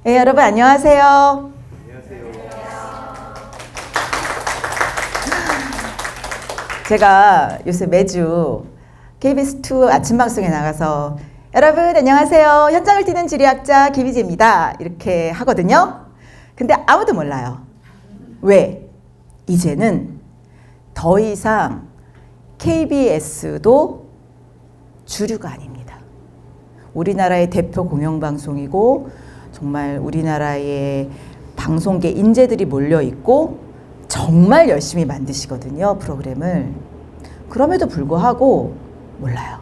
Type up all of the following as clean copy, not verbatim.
네, 여러분 안녕하세요. 제가 요새 매주 KBS2 아침 방송에 나가서 여러분 안녕하세요. 현장을 뛰는 지리학자 김희재입니다. 이렇게 하거든요. 근데 아무도 몰라요. 왜? 이제는 더 이상 KBS도 주류가 아닙니다. 우리나라의 대표 공영방송이고 정말 우리나라의 방송계 인재들이 몰려있고 정말 열심히 만드시거든요, 프로그램을. 그럼에도 불구하고 몰라요.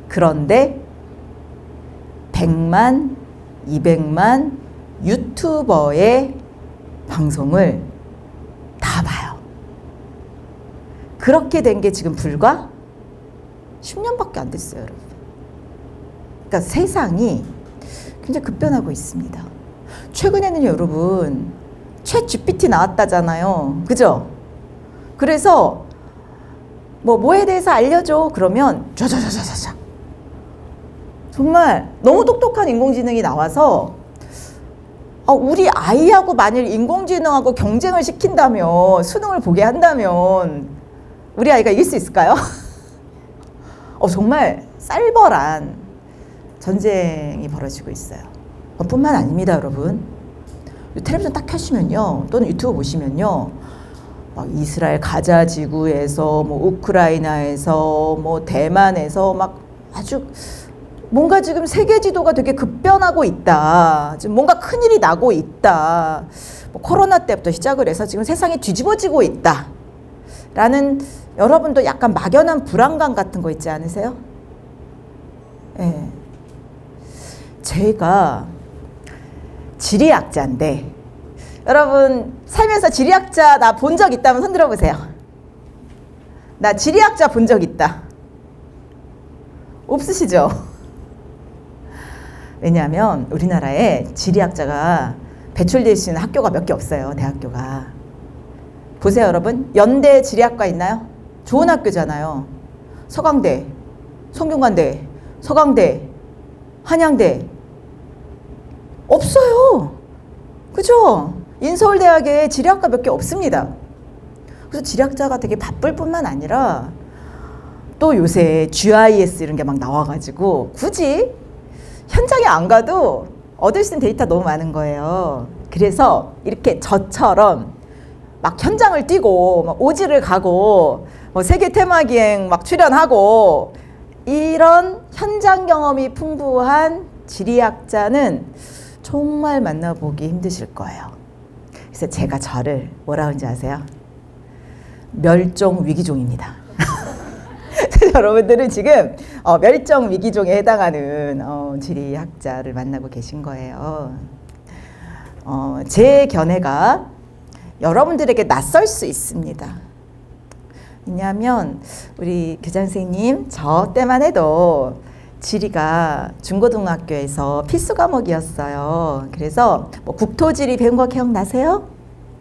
그런데 100만, 200만 유튜버의 방송을 다 봐요. 그렇게 된 게 지금 불과 10년밖에 안 됐어요, 여러분. 그러니까 세상이 굉장히 급변하고 있습니다. 최근에는 여러분 챗 GPT 나왔다잖아요. 그죠? 그래서 뭐에 대해서 알려줘 그러면 좌좌좌좌좌 정말 너무 똑똑한 인공지능이 나와서 우리 아이하고 만일 인공지능하고 경쟁을 시킨다면, 수능을 보게 한다면 우리 아이가 이길 수 있을까요? 정말 쌀벌한 전쟁이 벌어지고 있어요. 뿐만 아닙니다, 여러분. 텔레비전 딱 켜시면요, 또는 유튜브 보시면요, 막 이스라엘 가자 지구에서, 우크라이나에서, 대만에서 막 아주 뭔가 지금 세계 지도가 되게 급변하고 있다. 지금 뭔가 큰일이 나고 있다. 코로나 때부터 시작을 해서 지금 세상이 뒤집어지고 있다. 라는 여러분도 약간 막연한 불안감 같은 거 있지 않으세요? 네. 제가 지리학자인데 여러분 살면서 지리학자 나 본 적 있다면 손 들어보세요. 나 지리학자 본 적 있다. 없으시죠? 왜냐하면 우리나라에 지리학자가 배출될 수 있는 학교가 몇 개 없어요. 대학교가. 보세요, 여러분. 연대 지리학과 있나요? 좋은 학교잖아요. 서강대, 성균관대, 서강대, 한양대 없어요. 그죠? 인서울대학에 지리학과 몇 개 없습니다. 그래서 지리학자가 되게 바쁠 뿐만 아니라 또 요새 GIS 이런 게 막 나와가지고 굳이 현장에 안 가도 얻을 수 있는 데이터 너무 많은 거예요. 그래서 이렇게 저처럼 막 현장을 뛰고 막 오지를 가고 세계 테마기행 막 출연하고 이런 현장 경험이 풍부한 지리학자는 정말 만나보기 힘드실 거예요. 그래서 제가 저를 뭐라 하는지 아세요? 멸종 위기종입니다. 여러분들은 지금 멸종 위기종에 해당하는 지리학자를 만나고 계신 거예요. 제 견해가 여러분들에게 낯설 수 있습니다. 왜냐하면 우리 교장 선생님 저 때만 해도 지리가 중고등학교에서 필수 과목이었어요. 그래서 국토지리 배운 거 기억나세요?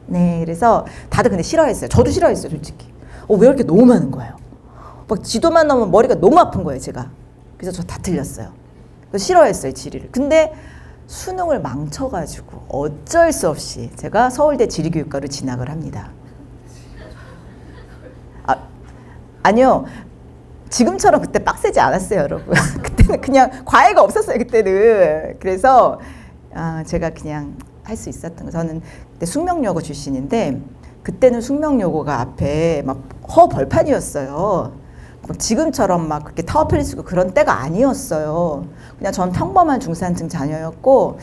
네, 그래서 다들 근데 싫어했어요. 저도 싫어했어요, 솔직히. 왜 이렇게 너무 많은 거예요? 막 지도만 나오면 머리가 너무 아픈 거예요, 제가. 그래서 저 다 틀렸어요. 그래서 싫어했어요, 지리를. 근데 수능을 망쳐가지고 어쩔 수 없이 제가 서울대 지리교육과로 진학을 합니다. 아니요. 지금처럼 그때 빡세지 않았어요, 여러분. 그때는 그냥 과외가 없었어요, 그때는. 그래서 제가 그냥 할 수 있었던 거. 저는 그때 숙명여고 출신인데 그때는 숙명여고가 앞에 막 허벌판이었어요. 지금처럼 막 그렇게 타워펠리 쓰고 그런 때가 아니었어요. 그냥 전 평범한 중산층 자녀였고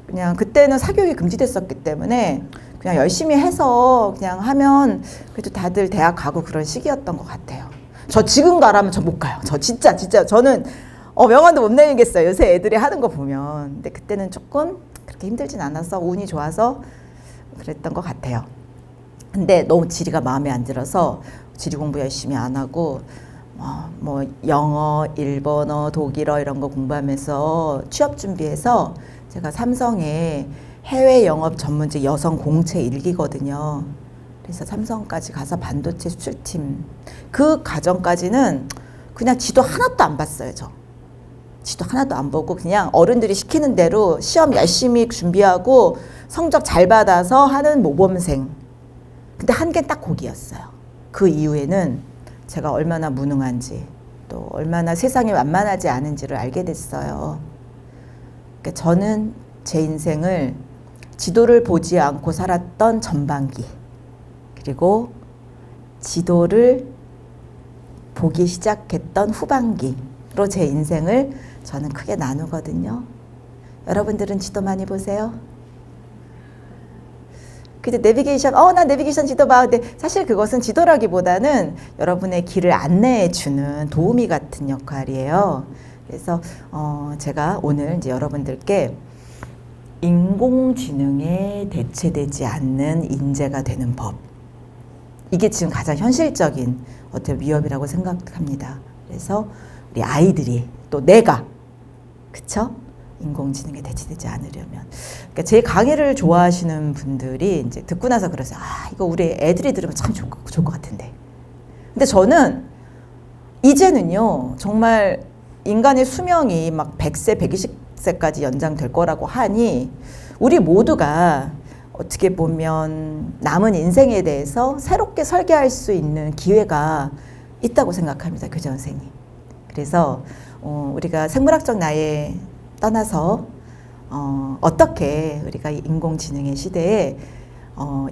그냥 그때는 사교육이 금지됐었기 때문에 그냥 열심히 해서 그냥 하면 그래도 다들 대학 가고 그런 시기였던 것 같아요. 저 지금 가라면 저 못 가요. 저 진짜 저는 명언도 못 내리겠어요. 요새 애들이 하는 거 보면. 근데 그때는 조금 그렇게 힘들진 않아서 운이 좋아서 그랬던 것 같아요. 근데 너무 지리가 마음에 안 들어서 지리 공부 열심히 안 하고 영어, 일본어, 독일어 이런 거 공부하면서 취업 준비해서 제가 삼성에 해외 영업 전문직 여성 공채 1기거든요. 그래서 삼성까지 가서 반도체 수출팀 그 과정까지는 그냥 지도 하나도 안 봤어요. 지도 하나도 안 보고 그냥 어른들이 시키는 대로 시험 열심히 준비하고 성적 잘 받아서 하는 모범생. 근데 한 개 딱 거기였어요. 그 이후에는 제가 얼마나 무능한지 또 얼마나 세상이 완만하지 않은지를 알게 됐어요. 그러니까 저는 제 인생을 지도를 보지 않고 살았던 전반기, 그리고 지도를 보기 시작했던 후반기로 제 인생을 저는 크게 나누거든요. 여러분들은 지도 많이 보세요? 근데 내비게이션, 나 내비게이션 지도 봐. 근데 사실 그것은 지도라기보다는 여러분의 길을 안내해 주는 도우미 같은 역할이에요. 그래서 제가 오늘 이제 여러분들께 인공지능에 대체되지 않는 인재가 되는 법. 이게 지금 가장 현실적인 어떤 위협이라고 생각합니다. 그래서 우리 아이들이 또 내가, 그쵸? 인공지능에 대체되지 않으려면. 그러니까 제 강의를 좋아하시는 분들이 이제 듣고 나서 그러세요. 이거 우리 애들이 들으면 참 좋을 것 같은데. 근데 저는 이제는요, 정말 인간의 수명이 막 100세, 120세까지 연장될 거라고 하니 우리 모두가 어떻게 보면 남은 인생에 대해서 새롭게 설계할 수 있는 기회가 있다고 생각합니다, 교장 선생님. 그래서 우리가 생물학적 나이에 떠나서 어떻게 우리가 인공지능의 시대에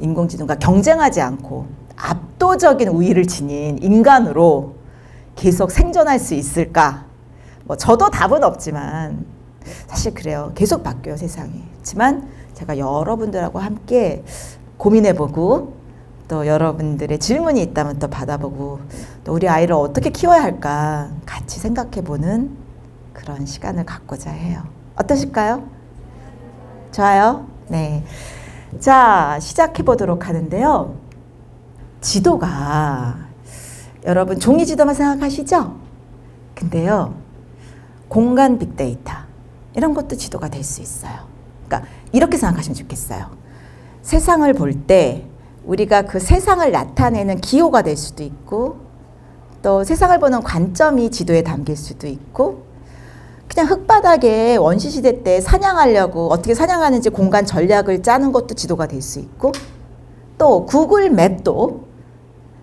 인공지능과 경쟁하지 않고 압도적인 우위를 지닌 인간으로 계속 생존할 수 있을까? 뭐 저도 답은 없지만 사실 그래요. 계속 바뀌어요, 세상이. 그렇지만 제가 여러분들하고 함께 고민해보고 또 여러분들의 질문이 있다면 또 받아보고 또 우리 아이를 어떻게 키워야 할까 같이 생각해보는 그런 시간을 갖고자 해요. 어떠실까요? 좋아요? 네. 자, 시작해보도록 하는데요. 지도가 여러분 종이 지도만 생각하시죠? 근데요, 공간 빅데이터 이런 것도 지도가 될 수 있어요. 그러니까 이렇게 생각하시면 좋겠어요. 세상을 볼 때 우리가 그 세상을 나타내는 기호가 될 수도 있고 또 세상을 보는 관점이 지도에 담길 수도 있고 그냥 흙바닥에 원시시대 때 사냥하려고 어떻게 사냥하는지 공간 전략을 짜는 것도 지도가 될 수 있고 또 구글 맵도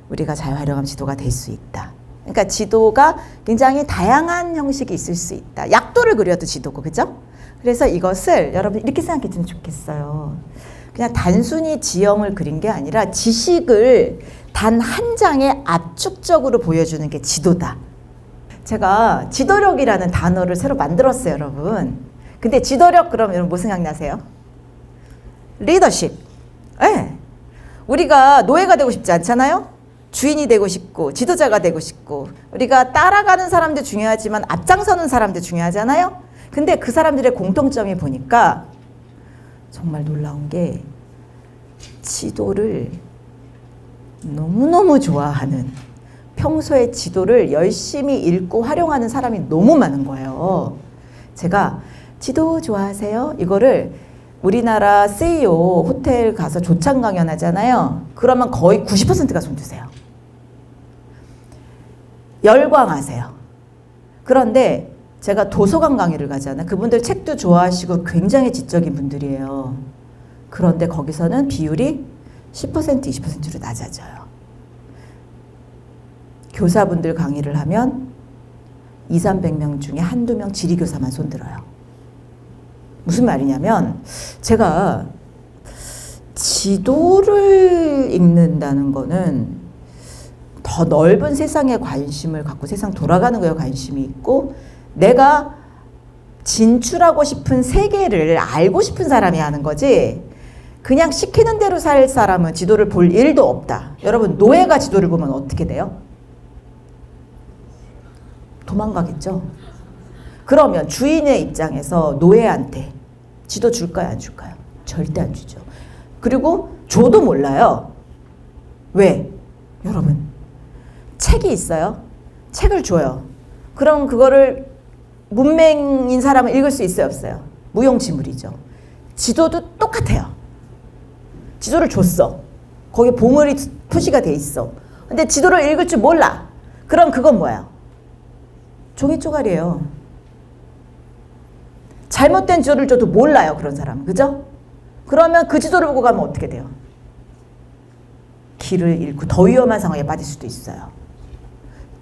우리가 잘 활용하면 지도가 될 수 있다. 그러니까 지도가 굉장히 다양한 형식이 있을 수 있다. 약도를 그려도 지도고, 그죠? 그래서 이것을 여러분 이렇게 생각했으면 좋겠어요. 그냥 단순히 지형을 그린 게 아니라 지식을 단 한 장에 압축적으로 보여주는 게 지도다. 제가 지도력이라는 단어를 새로 만들었어요, 여러분. 근데 지도력 그러면 여러분 뭐 생각나세요? 리더십. 네. 우리가 노예가 되고 싶지 않잖아요? 주인이 되고 싶고 지도자가 되고 싶고 우리가 따라가는 사람도 중요하지만 앞장서는 사람도 중요하잖아요? 근데 그 사람들의 공통점이 보니까 정말 놀라운 게 지도를 너무너무 좋아하는, 평소에 지도를 열심히 읽고 활용하는 사람이 너무 많은 거예요. 제가 지도 좋아하세요? 이거를 우리나라 CEO 호텔 가서 조찬 강연 하잖아요. 그러면 거의 90%가 손 드세요. 열광하세요. 그런데 제가 도서관 강의를 가잖아요. 그분들 책도 좋아하시고 굉장히 지적인 분들이에요. 그런데 거기서는 비율이 10%, 20%로 낮아져요. 교사분들 강의를 하면 200~300명 중에 한두 명 지리교사만 손들어요. 무슨 말이냐면 제가 지도를 읽는다는 거는 더 넓은 세상에 관심을 갖고 세상 돌아가는 거에 관심이 있고 내가 진출하고 싶은 세계를 알고 싶은 사람이 하는 거지 그냥 시키는 대로 살 사람은 지도를 볼 일도 없다. 여러분 노예가 지도를 보면 어떻게 돼요? 도망가겠죠. 그러면 주인의 입장에서 노예한테 지도 줄까요? 안 줄까요? 절대 안 주죠. 그리고 줘도 몰라요. 왜? 여러분 책이 있어요. 책을 줘요. 그럼 그거를 문맹인 사람은 읽을 수 있어요? 없어요? 무용지물이죠. 지도도 똑같아요. 지도를 줬어. 거기 보물이 표시가 돼 있어. 근데 지도를 읽을 줄 몰라. 그럼 그건 뭐예요? 종이 쪼가리예요. 잘못된 지도를 줘도 몰라요, 그런 사람은. 그죠? 그러면 그 지도를 보고 가면 어떻게 돼요? 길을 잃고 더 위험한 상황에 빠질 수도 있어요.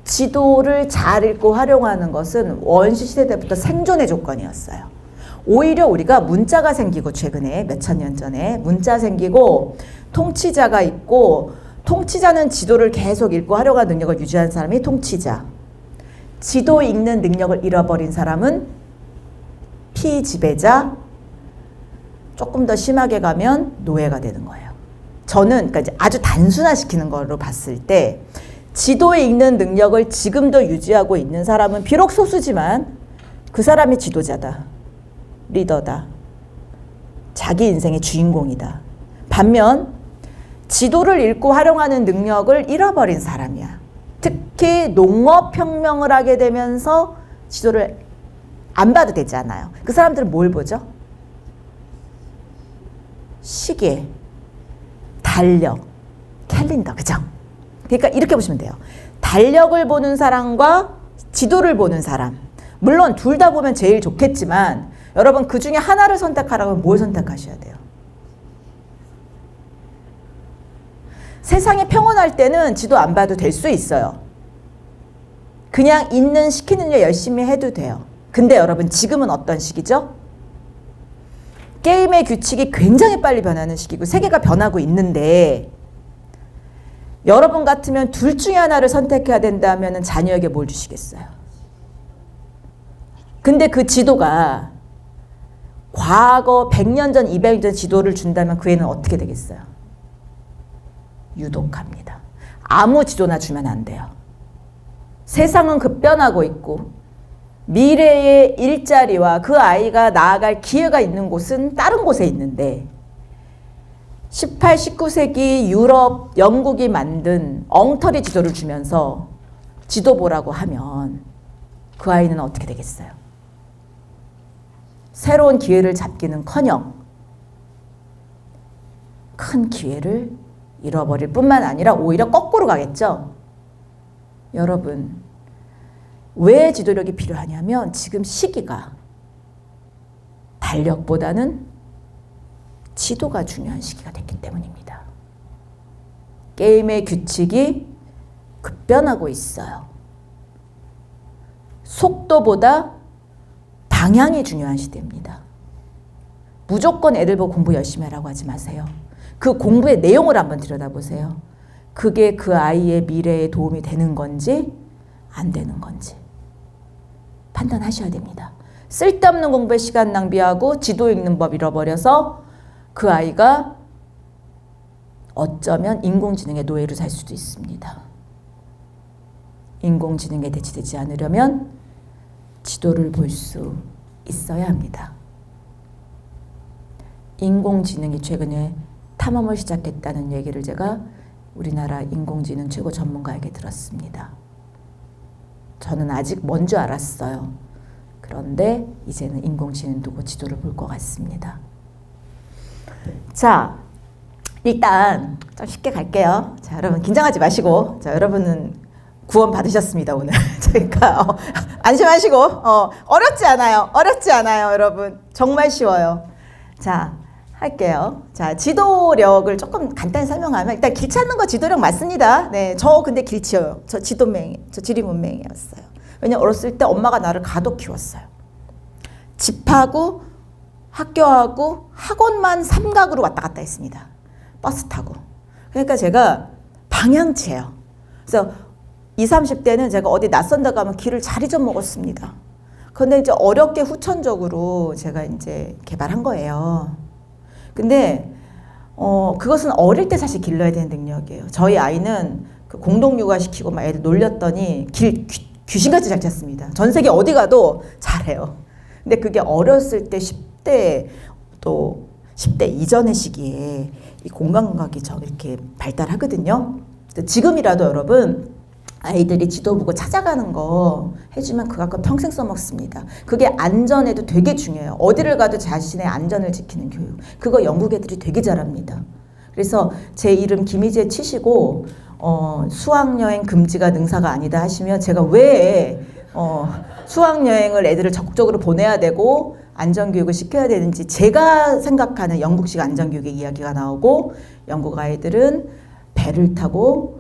지도를 잘 읽고 활용하는 것은 원시시대 때부터 생존의 조건이었어요. 오히려 우리가 문자가 생기고, 최근에 몇천 년 전에 문자 생기고 통치자가 있고, 통치자는 지도를 계속 읽고 활용하는 능력을 유지하는 사람이 통치자, 지도 읽는 능력을 잃어버린 사람은 피지배자, 조금 더 심하게 가면 노예가 되는 거예요. 저는 그러니까 이제 아주 단순화시키는 걸로 봤을 때 지도 읽는 능력을 지금도 유지하고 있는 사람은 비록 소수지만 그 사람이 지도자다, 리더다, 자기 인생의 주인공이다. 반면 지도를 읽고 활용하는 능력을 잃어버린 사람이야. 특히 농업혁명을 하게 되면서 지도를 안 봐도 되잖아요. 그 사람들은 뭘 보죠? 시계, 달력, 캘린더, 그죠? 그러니까 이렇게 보시면 돼요. 달력을 보는 사람과 지도를 보는 사람, 물론 둘 다 보면 제일 좋겠지만 여러분 그 중에 하나를 선택하라면 뭘 선택하셔야 돼요? 세상이 평온할 때는 지도 안 봐도 될 수 있어요. 그냥 있는 시키는 일 열심히 해도 돼요. 근데 여러분 지금은 어떤 시기죠? 게임의 규칙이 굉장히 빨리 변하는 시기고 세계가 변하고 있는데, 여러분 같으면 둘 중에 하나를 선택해야 된다면 자녀에게 뭘 주시겠어요? 근데 그 지도가 과거 100년 전, 200년 전 지도를 준다면 그 애는 어떻게 되겠어요? 유독합니다. 아무 지도나 주면 안 돼요. 세상은 급변하고 있고 미래의 일자리와 그 아이가 나아갈 기회가 있는 곳은 다른 곳에 있는데 18, 19세기 유럽, 영국이 만든 엉터리 지도를 주면서 지도 보라고 하면 그 아이는 어떻게 되겠어요? 새로운 기회를 잡기는커녕 큰 기회를 잃어버릴 뿐만 아니라 오히려 거꾸로 가겠죠. 여러분, 왜 지도력이 필요하냐면 지금 시기가 달력보다는 지도가 중요한 시기가 됐기 때문입니다. 게임의 규칙이 급변하고 있어요. 속도보다 방향이 중요한 시대입니다. 무조건 애들 보고 공부 열심히 하라고 하지 마세요. 그 공부의 내용을 한번 들여다보세요. 그게 그 아이의 미래에 도움이 되는 건지 안 되는 건지 판단하셔야 됩니다. 쓸데없는 공부에 시간 낭비하고 지도 읽는 법 잃어버려서 그 아이가 어쩌면 인공지능의 노예로 살 수도 있습니다. 인공지능에 대치되지 않으려면 지도를 볼 수 있어야 합니다. 인공지능이 최근에 탐험을 시작했다는 얘기를 제가 우리나라 인공지능 최고 전문가에게 들었습니다. 저는 아직 뭔 줄 알았어요. 그런데 이제는 인공지능 두고 지도를 볼 것 같습니다. 자, 일단 좀 쉽게 갈게요. 자, 여러분 긴장하지 마시고, 자, 여러분은 구원 받으셨습니다 오늘. 그러니까 안심하시고, 어렵지 않아요. 어렵지 않아요, 여러분. 정말 쉬워요. 자, 할게요. 자, 지도력을 조금 간단히 설명하면, 일단 길 찾는 거 지도력 맞습니다. 네, 저 근데 길치여요. 저 지리문맹이었어요. 왜냐면 어렸을 때 엄마가 나를 가독 키웠어요. 집하고 학교하고 학원만 삼각으로 왔다 갔다 했습니다. 버스 타고. 그러니까 제가 방향치예요. 그래서 20, 30대는 제가 어디 낯선 데 가면 길을 잘 잊어먹었습니다. 그런데 이제 어렵게 후천적으로 제가 이제 개발한 거예요. 근데 그것은 어릴 때 사실 길러야 되는 능력이에요. 저희 아이는 그 공동육아 시키고 막 애들 놀렸더니 귀신같이 잘 찾습니다. 전 세계 어디 가도 잘해요. 근데 그게 어렸을 때 10대 또 10대 이전의 시기에 이 공감각이 이렇게 발달하거든요. 지금이라도 여러분 아이들이 지도 보고 찾아가는 거 해주면 그거 평생 써먹습니다. 그게 안전에도 되게 중요해요. 어디를 가도 자신의 안전을 지키는 교육. 그거 영국 애들이 되게 잘합니다. 그래서 제 이름 김희재 치시고 수학여행 금지가 능사가 아니다 하시면 제가 왜 수학여행을 애들을 적극적으로 보내야 되고 안전교육을 시켜야 되는지 제가 생각하는 영국식 안전교육의 이야기가 나오고 영국 아이들은 배를 타고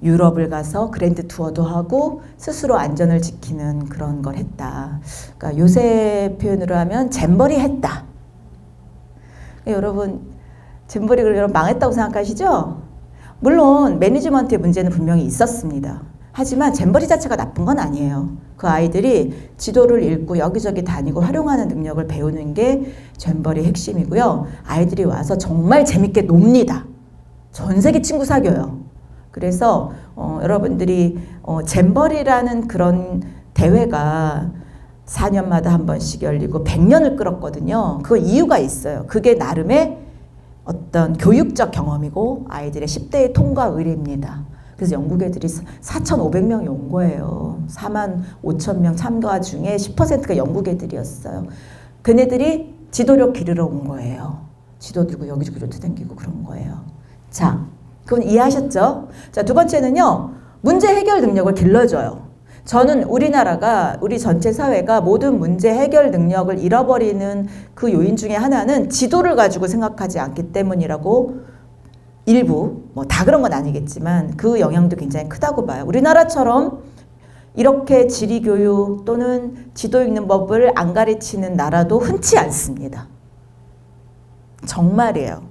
유럽을 가서 그랜드 투어도 하고 스스로 안전을 지키는 그런 걸 했다. 그러니까 요새 표현으로 하면 잼버리 했다. 여러분 잼버리 여러분 망했다고 생각하시죠? 물론 매니지먼트의 문제는 분명히 있었습니다. 하지만 잼버리 자체가 나쁜 건 아니에요. 그 아이들이 지도를 읽고 여기저기 다니고 활용하는 능력을 배우는 게 잼버리 핵심이고요. 아이들이 와서 정말 재밌게 놉니다. 전 세계 친구 사귀어요. 그래서 여러분들이 잼버리라는 그런 대회가 4년마다 한 번씩 열리고 100년을 끌었거든요. 그 이유가 있어요. 그게 나름의 어떤 교육적 경험이고 아이들의 10대의 통과 의례입니다. 그래서 영국 애들이 4,500명이 온 거예요. 45,000명 참가 중에 10%가 영국 애들이었어요. 걔네들이 지도력 기르러 온 거예요. 지도 들고 여기저기로 다니고 그런 거예요. 자, 그건 이해하셨죠? 자, 두 번째는요. 문제 해결 능력을 길러줘요. 저는 우리나라가 우리 전체 사회가 모든 문제 해결 능력을 잃어버리는 그 요인 중에 하나는 지도를 가지고 생각하지 않기 때문이라고 일부 뭐 다 그런 건 아니겠지만 그 영향도 굉장히 크다고 봐요. 우리나라처럼 이렇게 지리교육 또는 지도 읽는 법을 안 가르치는 나라도 흔치 않습니다. 정말이에요.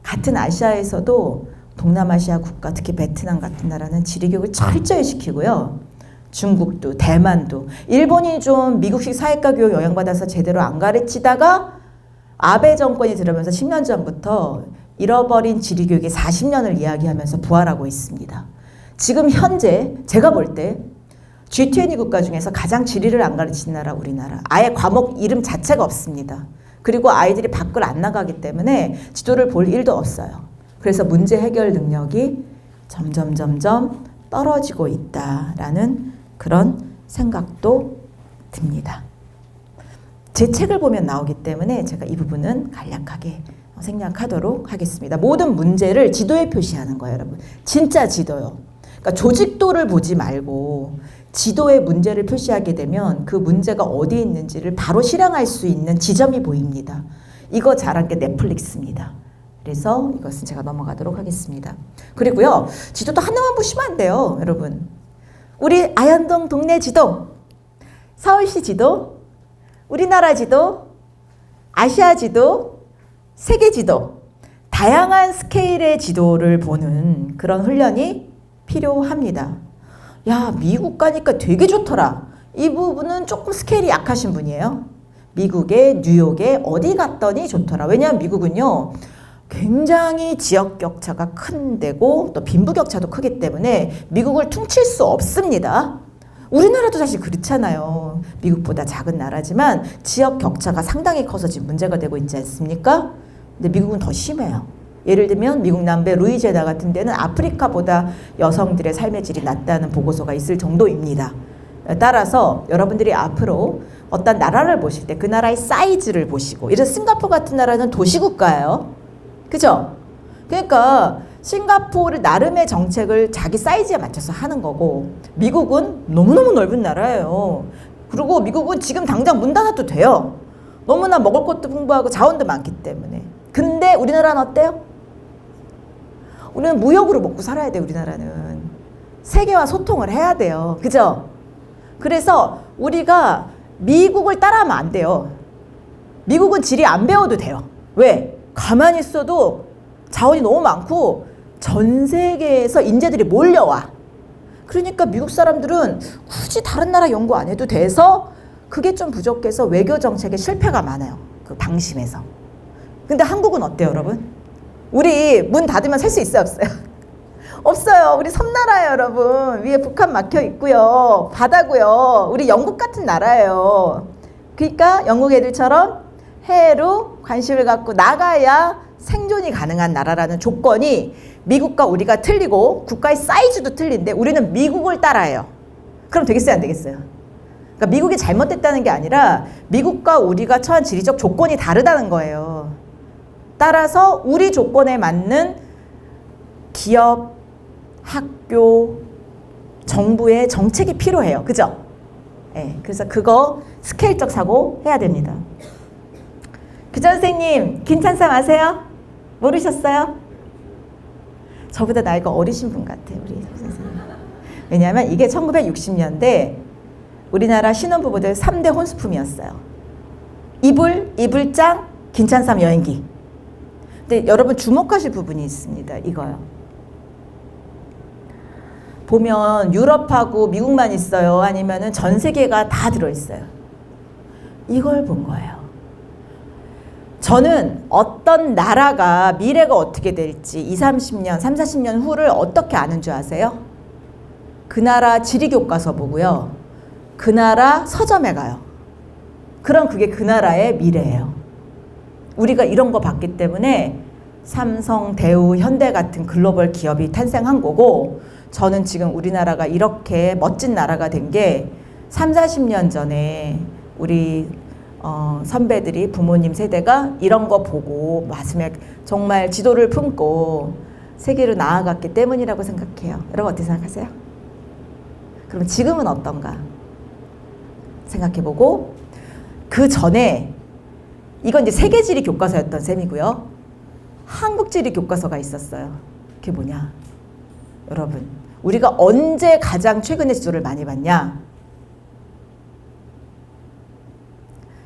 같은 아시아에서도 동남아시아 국가 특히 베트남 같은 나라는 지리교육을 철저히 시키고요. 중국도 대만도 일본이 좀 미국식 사회과 교육 영향받아서 제대로 안 가르치다가 아베 정권이 들어오면서 10년 전부터 잃어버린 지리교육의 40년을 이야기하면서 부활하고 있습니다. 지금 현재 제가 볼 때 G20 국가 중에서 가장 지리를 안 가르치는 나라 우리나라. 아예 과목 이름 자체가 없습니다. 그리고 아이들이 밖을 안 나가기 때문에 지도를 볼 일도 없어요. 그래서 문제 해결 능력이 점점 떨어지고 있다라는 그런 생각도 듭니다. 제 책을 보면 나오기 때문에 제가 이 부분은 간략하게 생략하도록 하겠습니다. 모든 문제를 지도에 표시하는 거예요, 여러분. 진짜 지도요. 그러니까 조직도를 보지 말고 지도에 문제를 표시하게 되면 그 문제가 어디에 있는지를 바로 실행할 수 있는 지점이 보입니다. 이거 잘한 게 넷플릭스입니다. 그래서 이것은 제가 넘어가도록 하겠습니다. 그리고요, 지도도 하나만 보시면 안 돼요, 여러분. 우리 아현동 동네 지도, 서울시 지도, 우리나라 지도, 아시아 지도, 세계 지도, 다양한 스케일의 지도를 보는 그런 훈련이 필요합니다. 야, 미국 가니까 되게 좋더라. 이 부분은 조금 스케일이 약하신 분이에요. 미국에 뉴욕에 어디 갔더니 좋더라. 왜냐하면 미국은요. 굉장히 지역 격차가 큰 데고 또 빈부격차도 크기 때문에 미국을 퉁칠 수 없습니다. 우리나라도 사실 그렇잖아요. 미국보다 작은 나라지만 지역 격차가 상당히 커서 지금 문제가 되고 있지 않습니까? 근데 미국은 더 심해요. 예를 들면 미국 남부 루이지애나 같은 데는 아프리카보다 여성들의 삶의 질이 낮다는 보고서가 있을 정도입니다. 따라서 여러분들이 앞으로 어떤 나라를 보실 때 그 나라의 사이즈를 보시고, 예를 들어 싱가포르 같은 나라는 도시국가예요. 그죠? 그러니까 싱가포르 나름의 정책을 자기 사이즈에 맞춰서 하는 거고, 미국은 너무너무 넓은 나라예요. 그리고 미국은 지금 당장 문 닫아도 돼요. 너무나 먹을 것도 풍부하고 자원도 많기 때문에. 근데 우리나라는 어때요? 우리는 무역으로 먹고 살아야 돼. 우리나라는 세계와 소통을 해야 돼요. 그죠? 그래서 우리가 미국을 따라하면 안 돼요. 미국은 지리 안 배워도 돼요. 왜? 가만히 있어도 자원이 너무 많고 전 세계에서 인재들이 몰려와. 그러니까 미국 사람들은 굳이 다른 나라 연구 안 해도 돼서 그게 좀 부족해서 외교 정책에 실패가 많아요. 그 방심에서. 근데 한국은 어때요, 여러분? 우리 문 닫으면 살 수 있어요, 없어요? 없어요. 우리 섬나라예요, 여러분. 위에 북한 막혀 있고요. 바다고요. 우리 영국 같은 나라예요. 그러니까 영국 애들처럼 해외로 관심을 갖고 나가야 생존이 가능한 나라라는 조건이 미국과 우리가 틀리고 국가의 사이즈도 틀린데 우리는 미국을 따라해요. 그럼 되겠어요, 안 되겠어요? 그러니까 미국이 잘못됐다는 게 아니라 미국과 우리가 처한 지리적 조건이 다르다는 거예요. 따라서 우리 조건에 맞는 기업, 학교, 정부의 정책이 필요해요. 그죠? 네, 그래서 그거 스케일적 사고 해야 됩니다. 교장 선생님, 김찬삼 아세요? 모르셨어요? 저보다 나이가 어리신 분 같아요, 우리 선생님. 왜냐하면 이게 1960년대 우리나라 신혼부부들 3대 혼수품이었어요. 이불, 이불장, 김찬삼 여행기. 근데 여러분 주목하실 부분이 있습니다. 이거요. 보면 유럽하고 미국만 있어요? 아니면은 전 세계가 다 들어있어요? 이걸 본 거예요. 저는 어떤 나라가 미래가 어떻게 될지 20, 30년, 30, 40년 후를 어떻게 아는 줄 아세요? 그 나라 지리교과서 보고요. 그 나라 서점에 가요. 그럼 그게 그 나라의 미래예요. 우리가 이런 거 봤기 때문에 삼성, 대우, 현대 같은 글로벌 기업이 탄생한 거고, 저는 지금 우리나라가 이렇게 멋진 나라가 된 게 3, 40년 전에 우리 선배들이 부모님 세대가 이런 거 보고 마침에 정말 지도를 품고 세계로 나아갔기 때문이라고 생각해요. 여러분 어떻게 생각하세요? 그럼 지금은 어떤가 생각해보고, 그 전에 이건 이제 세계지리 교과서였던 셈이고요. 한국지리 교과서가 있었어요. 그게 뭐냐? 여러분, 우리가 언제 가장 최근에 지도를 많이 봤냐?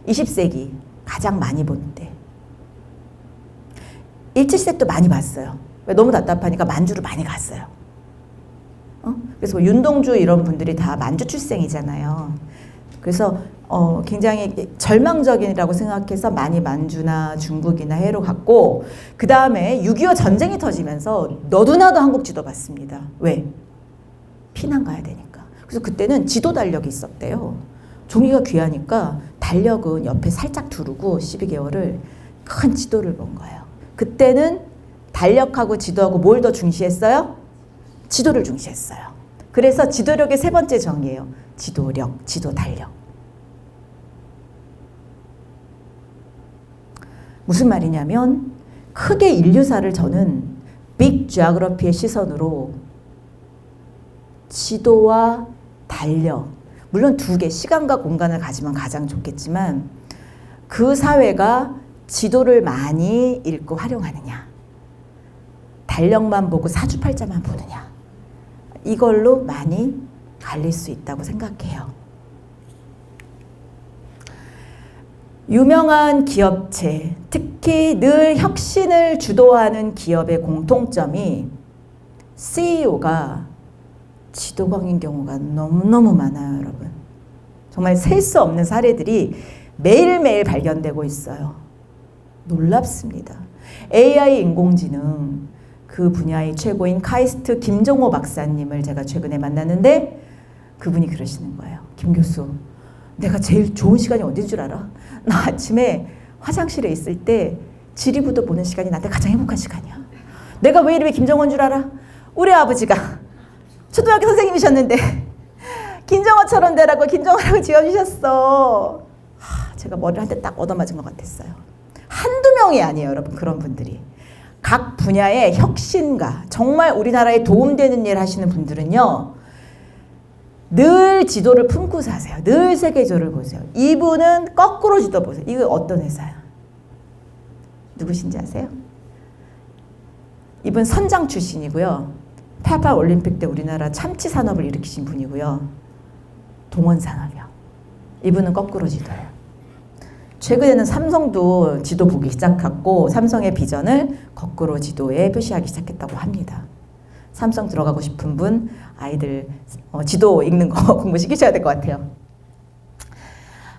20세기 가장 많이 본 때. 17세기 도 많이 봤어요. 너무 답답하니까 만주를 많이 갔어요. 그래서 뭐 윤동주 이런 분들이 다 만주 출생이잖아요. 그래서 굉장히 절망적이라고 생각해서 많이 만주나 중국이나 해로 갔고, 그 다음에 6.25 전쟁이 터지면서 너도나도 한국 지도 봤습니다. 왜? 피난 가야 되니까. 그래서 그때는 지도 달력이 있었대요. 종이가 귀하니까 달력은 옆에 살짝 두르고 12개월을 큰 지도를 본 거예요. 그때는 달력하고 지도하고 뭘 더 중시했어요? 지도를 중시했어요. 그래서 지도력의 세 번째 정의예요. 지도력, 지도 달력. 무슨 말이냐면 크게 인류사를 저는 빅 지오그래피의 시선으로 지도와 달력, 물론 두 개, 시간과 공간을 가지면 가장 좋겠지만 그 사회가 지도를 많이 읽고 활용하느냐, 달력만 보고 사주팔자만 보느냐, 이걸로 많이 갈릴 수 있다고 생각해요. 유명한 기업체, 특히 늘 혁신을 주도하는 기업의 공통점이 CEO가 지도광인 경우가 너무너무 많아요, 여러분. 정말 셀 수 없는 사례들이 매일매일 발견되고 있어요. 놀랍습니다. AI 인공지능 그 분야의 최고인 카이스트 김종호 박사님을 제가 최근에 만났는데 그분이 그러시는 거예요. 김 교수, 내가 제일 좋은 시간이 언제인 줄 알아? 나 아침에 화장실에 있을 때 지리부도 보는 시간이 나한테 가장 행복한 시간이야. 내가 왜 이름이 김정호인 줄 알아? 우리 아버지가 초등학교 선생님이셨는데 김정호처럼 되라고 김정호라고 지어주셨어. 제가 머리를 한 대 딱 얻어맞은 것 같았어요. 한두 명이 아니에요, 여러분. 그런 분들이. 각 분야의 혁신가, 정말 우리나라에 도움되는 일 하시는 분들은요, 늘 지도를 품고 사세요. 늘 세계지도를 보세요. 이분은 거꾸로 지도 보세요. 이거 어떤 회사야? 누구신지 아세요? 이분 선장 출신이고요. 88 올림픽 때 우리나라 참치 산업을 일으키신 분이고요. 동원 산업이요. 이분은 거꾸로 지도예요. 최근에는 삼성도 지도 보기 시작했고 삼성의 비전을 거꾸로 지도에 표시하기 시작했다고 합니다. 삼성 들어가고 싶은 분, 아이들 지도 읽는 거 공부시키셔야 될 것 같아요.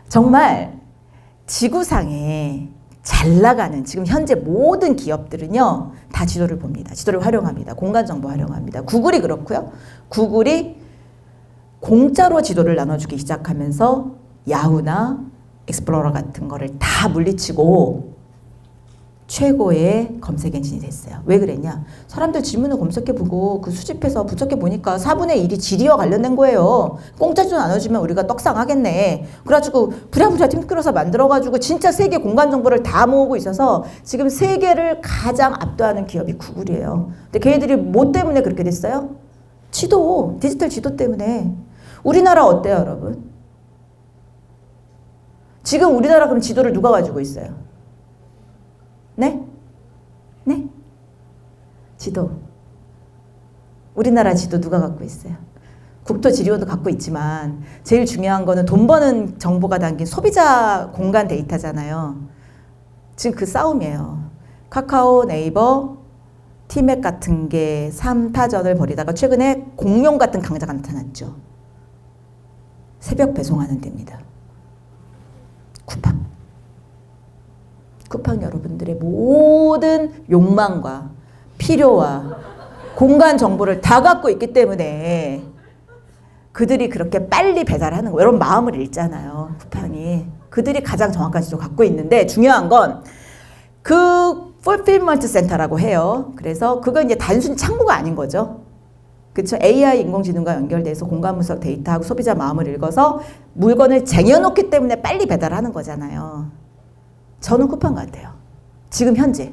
정말 지구상에 잘 나가는 지금 현재 모든 기업들은요, 다 지도를 봅니다. 지도를 활용합니다. 공간정보 활용합니다. 구글이 그렇고요. 구글이 공짜로 지도를 나눠주기 시작하면서 야후나 익스플로러 같은 거를 다 물리치고 최고의 검색 엔진이 됐어요. 왜 그랬냐? 사람들 질문을 검색해보고 그 수집해서 분석해보니까 4분의 1이 지리와 관련된 거예요. 공짜 지도 나눠주면 우리가 떡상하겠네. 그래가지고 부랴부랴 팀 끌어서 만들어가지고 진짜 세계 공간 정보를 다 모으고 있어서 지금 세계를 가장 압도하는 기업이 구글이에요. 근데 걔네들이 뭐 때문에 그렇게 됐어요? 지도, 디지털 지도 때문에. 우리나라 어때요, 여러분? 지금 우리나라 그럼 지도를 누가 가지고 있어요? 네? 네? 지도. 우리나라 지도 누가 갖고 있어요? 국토지리원도 갖고 있지만 제일 중요한 거는 돈 버는 정보가 담긴 소비자 공간 데이터잖아요. 지금 그 싸움이에요. 카카오, 네이버, 티맵 같은 게 3타전을 벌이다가 최근에 공룡 같은 강자가 나타났죠. 새벽 배송하는 데입니다. 쿠팡. 쿠팡 여러분들의 모든 욕망과 필요와 공간 정보를 다 갖고 있기 때문에 그들이 그렇게 빨리 배달하는 거예요. 여러분 마음을 읽잖아요. 쿠팡이. 그들이 가장 정확한 지도 갖고 있는데 중요한 건 그 fulfillment 센터라고 해요. 그래서 그건 이제 단순히 창구가 아닌 거죠. 그렇죠? AI 인공지능과 연결돼서 공간 분석 데이터하고 소비자 마음을 읽어서 물건을 쟁여놓기 때문에 빨리 배달하는 거잖아요. 저는 쿠팡 같아요. 지금 현재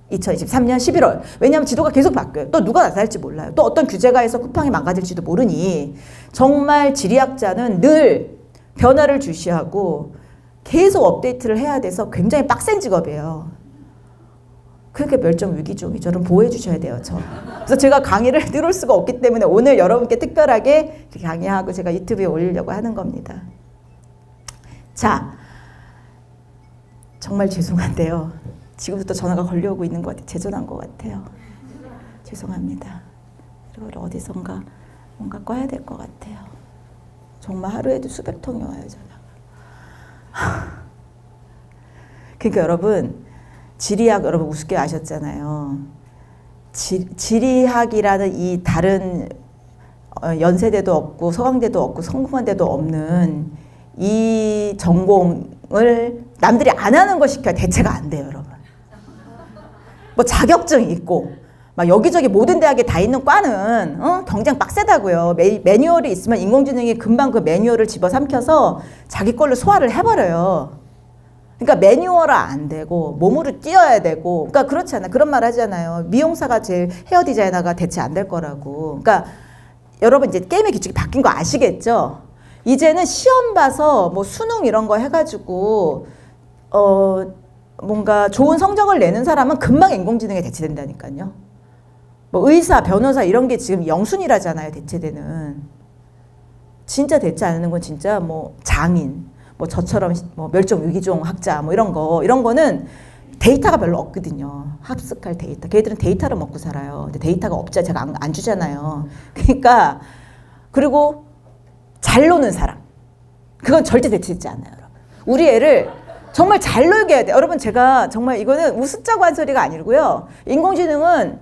2023년 11월. 왜냐하면 지도가 계속 바뀌어요. 또 누가 나타날지 몰라요. 또 어떤 규제가 해서 쿠팡이 망가질지도 모르니 정말 지리학자는 늘 변화를 주시하고 계속 업데이트를 해야 돼서 굉장히 빡센 직업이에요. 그렇게 멸종 위기종이 저를 보호해 주셔야 돼요. 그래서 제가 강의를 들을 수가 없기 때문에 오늘 여러분께 특별하게 이렇게 강의하고 제가 유튜브에 올리려고 하는 겁니다. 자, 정말 죄송한데요. 지금부터 전화가 걸려오고 있는 것 같아요. 제 전화인 것 같아요. 죄송합니다. 이걸 어디선가 뭔가 꺼야 될 것 같아요. 정말 하루에도 수백 통이 와요, 전화가. 그러니까 여러분, 지리학 여러분 우습게 아셨잖아요. 지리학이라는 이 다른 연세대도 없고 서강대도 없고 성공한대도 없는 이 전공을 남들이 안 하는 거 시켜야 대체가 안 돼요, 여러분. 뭐 자격증이 있고 막 여기저기 모든 대학에 다 있는 과는 경쟁 빡세다고요. 매뉴얼이 있으면 인공지능이 금방 그 매뉴얼을 집어삼켜서 자기 걸로 소화를 해버려요. 그러니까 매뉴얼화 안 되고 몸으로 뛰어야 되고 그러니까 그렇잖아요. 그런 말 하잖아요. 미용사가 제일 헤어 디자이너가 대체 안 될 거라고. 그러니까 여러분 이제 게임의 규칙이 바뀐 거 아시겠죠? 이제는 시험 봐서 뭐 수능 이런 거 해가지고 뭔가 좋은 성적을 내는 사람은 금방 인공지능에 대체된다니까요. 뭐 의사, 변호사 이런 게 지금 영순이라잖아요. 대체되는. 진짜 대체 안 하는 건 진짜 뭐 장인. 뭐 저처럼 뭐 멸종 위기종 학자 뭐 이런 거는 데이터가 별로 없거든요. 합숙할 데이터. 걔들은 데이터를 먹고 살아요. 근데 데이터가 없자 제가 안 주잖아요. 그러니까 그리고 잘 노는 사람. 그건 절대 대체되지 않아요, 여러분. 우리 애를 정말 잘 놀게 해야 돼요. 여러분 제가 정말 이거는 웃자고 한 소리가 아니고요. 인공지능은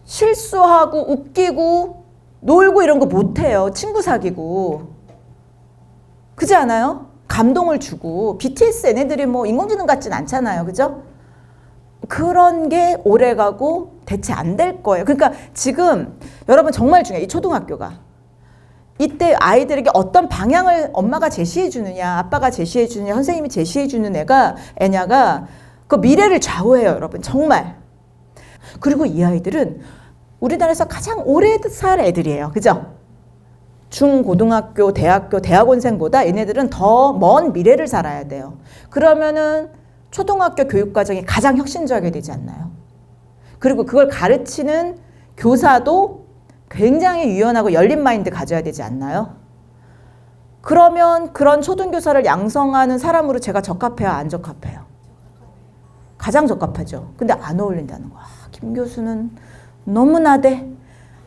실수하고 웃기고 놀고 이런 거 못해요. 친구 사귀고. 그렇지 않아요? 감동을 주고 BTS 얘네들이 뭐 인공지능 같진 않잖아요. 그죠? 그런 게 오래가고 대체 안 될 거예요. 그러니까 지금 여러분 정말 중요해요. 이 초등학교가. 이때 아이들에게 어떤 방향을 엄마가 제시해 주느냐 아빠가 제시해 주느냐 선생님이 제시해 주는 애냐가 그 미래를 좌우해요. 여러분 정말. 그리고 이 아이들은 우리나라에서 가장 오래 살 애들이에요. 그죠? 중고등학교, 대학교, 대학원생보다 얘네들은 더 먼 미래를 살아야 돼요. 그러면은 초등학교 교육과정이 가장 혁신적이 되지 않나요? 그리고 그걸 가르치는 교사도 굉장히 유연하고 열린 마인드 가져야 되지 않나요? 그러면 그런 초등교사를 양성하는 사람으로 제가 적합해요? 안 적합해요? 가장 적합하죠. 근데 안 어울린다는 거야. 김 교수는 너무 나대.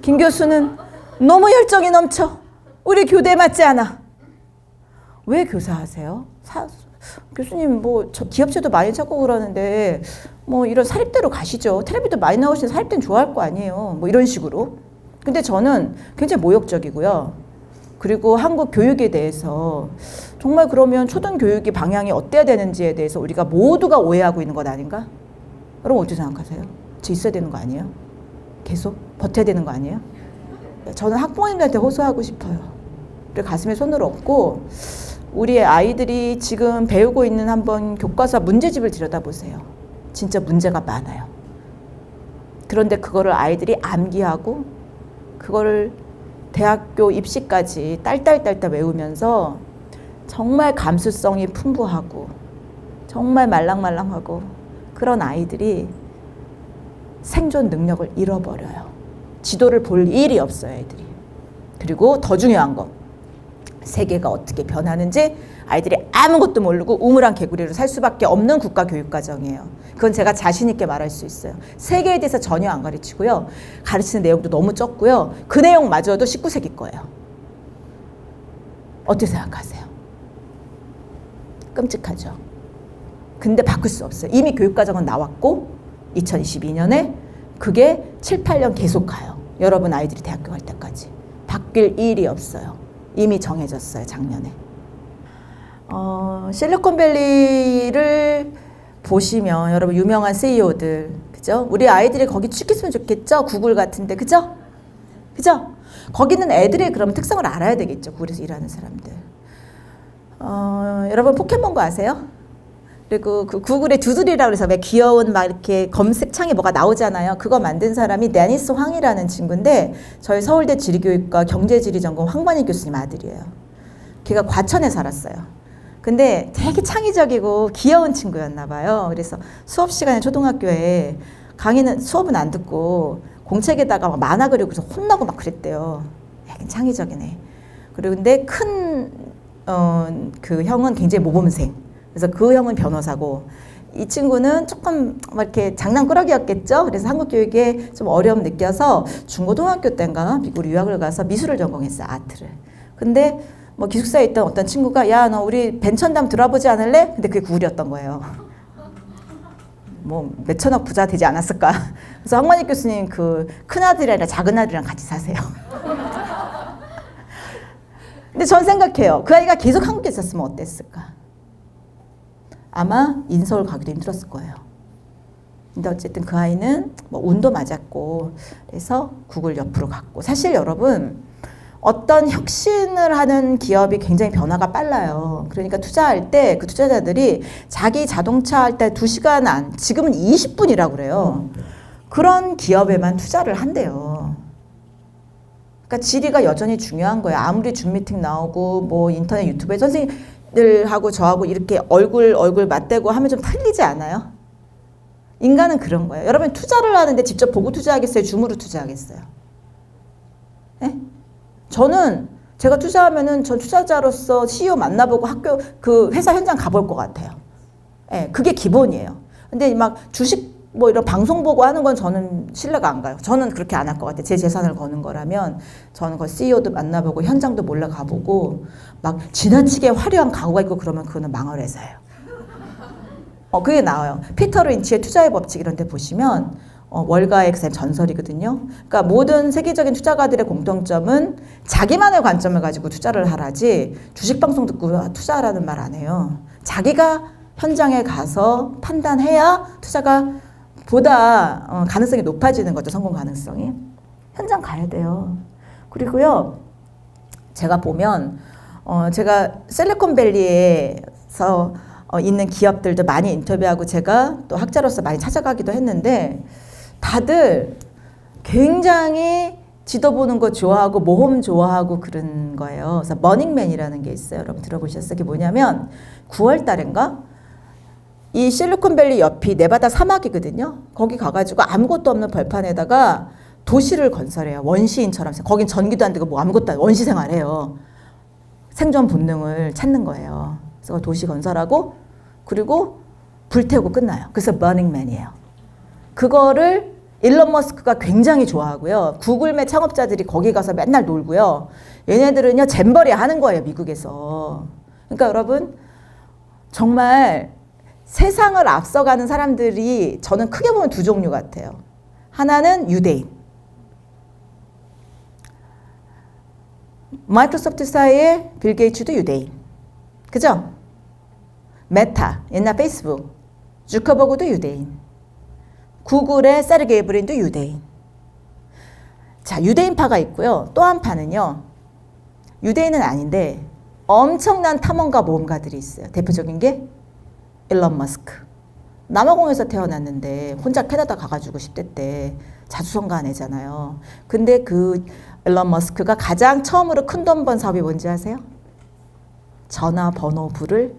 김 교수는 너무 열정이 넘쳐. 우리 교대에 맞지 않아. 왜 교사하세요? 교수님 뭐 기업체도 많이 찾고 그러는데 뭐 이런 사립대로 가시죠. 텔레비도 많이 나오시는 사립대는 좋아할 거 아니에요. 뭐 이런 식으로. 근데 저는 굉장히 모욕적이고요. 그리고 한국 교육에 대해서 정말 그러면 초등교육의 방향이 어때야 되는지에 대해서 우리가 모두가 오해하고 있는 것 아닌가? 여러분 어떻게 생각하세요? 저 있어야 되는 거 아니에요? 계속 버텨야 되는 거 아니에요? 저는 학부모님들한테 호소하고 싶어요. 우리 가슴에 손을 얹고 우리 아이들이 지금 배우고 있는 한번 교과서 문제집을 들여다보세요. 진짜 문제가 많아요. 그런데 그거를 아이들이 암기하고 그거를 대학교 입시까지 딸딸딸딸 외우면서 정말 감수성이 풍부하고 정말 말랑말랑하고 그런 아이들이 생존 능력을 잃어버려요. 지도를 볼 일이 없어요, 애들이. 그리고 더 중요한 거, 세계가 어떻게 변하는지 아이들이 아무것도 모르고 우물안 개구리로 살 수밖에 없는 국가 교육과정이에요. 그건 제가 자신 있게 말할 수 있어요. 세계에 대해서 전혀 안 가르치고요. 가르치는 내용도 너무 적고요. 그 내용마저도 19세기 거예요. 어떻게 생각하세요? 끔찍하죠. 근데 바꿀 수 없어요. 이미 교육과정은 나왔고 2022년에 그게 7, 8년 계속 가요. 여러분 아이들이 대학교 갈 때까지. 바뀔 일이 없어요. 이미 정해졌어요, 작년에. 실리콘밸리를 보시면 여러분 유명한 CEO들, 그죠? 우리 아이들이 거기 취직했으면 좋겠죠? 구글 같은데, 그죠? 그죠? 거기는 애들의 그러면 특성을 알아야 되겠죠, 구글에서 일하는 사람들. 여러분 포켓몬고 아세요? 그리고 그 구글의 두드리라고 해서 왜 귀여운 막 이렇게 검색창에 뭐가 나오잖아요. 그거 만든 사람이 데니스 황이라는 친구인데 저희 서울대 지리교육과 경제지리 전공 황만희 교수님 아들이에요. 걔가 과천에 살았어요. 근데 되게 창의적이고 귀여운 친구였나 봐요. 그래서 수업 시간에 초등학교에 강의는 수업은 안 듣고 공책에다가 막 만화 그리고서 혼나고 막 그랬대요. 되게 창의적이네. 그리고 근데 그 형은 굉장히 모범생. 그래서 그 형은 변호사고 이 친구는 조금 막 이렇게 장난꾸러기였겠죠. 그래서 한국 교육에 좀 어려움 느껴서 중고등학교 때인가 미국 유학을 가서 미술을 전공했어요. 아트를. 근데 뭐 기숙사에 있던 어떤 친구가 야, 너 우리 벤천담 들어보지 않을래? 근데 그게 구글이었던 거예요. 뭐 몇천억 부자 되지 않았을까. 그래서 황만희 교수님 그 큰아들이랑 작은아들이랑 같이 사세요. 근데 전 생각해요. 그 아이가 계속 한국에 있었으면 어땠을까. 아마 인서울 가기도 힘들었을 거예요. 근데 어쨌든 그 아이는 뭐 운도 맞았고 그래서 구글 옆으로 갔고. 사실 여러분 어떤 혁신을 하는 기업이 굉장히 변화가 빨라요. 그러니까 투자할 때 그 투자자들이 자기 자동차 할 때 2시간 안, 지금은 20분이라고 그래요. 그런 기업에만 투자를 한대요. 그러니까 지리가 여전히 중요한 거예요. 아무리 줌 미팅 나오고 뭐 인터넷 유튜브에 선생님들하고 저하고 이렇게 얼굴 맞대고 하면 좀 틀리지 않아요? 인간은 그런 거예요. 여러분 투자를 하는데 직접 보고 투자하겠어요? 줌으로 투자하겠어요? 네? 저는 제가 투자하면은 전 투자자로서 CEO 만나보고 학교 그 회사 현장 가볼 것 같아요. 네, 그게 기본이에요. 근데 막 주식 뭐 이런 방송 보고 하는 건 저는 신뢰가 안 가요. 저는 그렇게 안 할 것 같아요. 제 재산을 거는 거라면 저는 그 CEO도 만나보고 현장도 몰래 가보고 막 지나치게 화려한 가구가 있고 그러면 그거는 망할 회사예요. 그게 나와요. 피터 린치의 투자의 법칙 이런 데 보시면 월가의 전설이거든요. 그러니까 모든 세계적인 투자가들의 공통점은 자기만의 관점을 가지고 투자를 하라지 주식 방송 듣고 투자하라는 말 안 해요. 자기가 현장에 가서 판단해야 투자가 보다 가능성이 높아지는 거죠. 성공 가능성이. 현장 가야 돼요. 그리고요. 제가 보면 제가 실리콘밸리에서 있는 기업들도 많이 인터뷰하고 제가 또 학자로서 많이 찾아가기도 했는데 다들 굉장히 지도 보는 거 좋아하고 모험 좋아하고 그런 거예요. 그래서 머닝맨이라는 게 있어요. 여러분 들어보셨어요? 그게 뭐냐면 9월 달인가? 이 실리콘밸리 옆이 네바다 사막이거든요. 거기 가가지고 아무것도 없는 벌판에다가 도시를 건설해요. 원시인처럼. 거긴 전기도 안 되고 뭐 아무것도 안 원시 생활해요. 생존 본능을 찾는 거예요. 그래서 도시 건설하고 그리고 불태우고 끝나요. 그래서 버닝맨이에요. 그거를 일론 머스크가 굉장히 좋아하고요. 구글의 창업자들이 거기 가서 맨날 놀고요. 얘네들은요 잼버리 하는 거예요. 미국에서. 그러니까 여러분 정말 세상을 앞서가는 사람들이 저는 크게 보면 두 종류 같아요. 하나는 유대인. 마이크로소프트사의 빌 게이츠도 유대인. 그죠? 메타, 옛날 페이스북. 주커버그도 유대인. 구글의 세르게이 브린도 유대인. 자, 유대인파가 있고요. 또 한 파는요. 유대인은 아닌데 엄청난 탐험가 모험가들이 있어요. 대표적인 게 일론 머스크. 남아공에서 태어났는데 혼자 캐나다 가가지고 10대 때 자수성가한 애잖아요. 근데 그 일론 머스크가 가장 처음으로 큰 돈 번 사업이 뭔지 아세요? 전화번호부를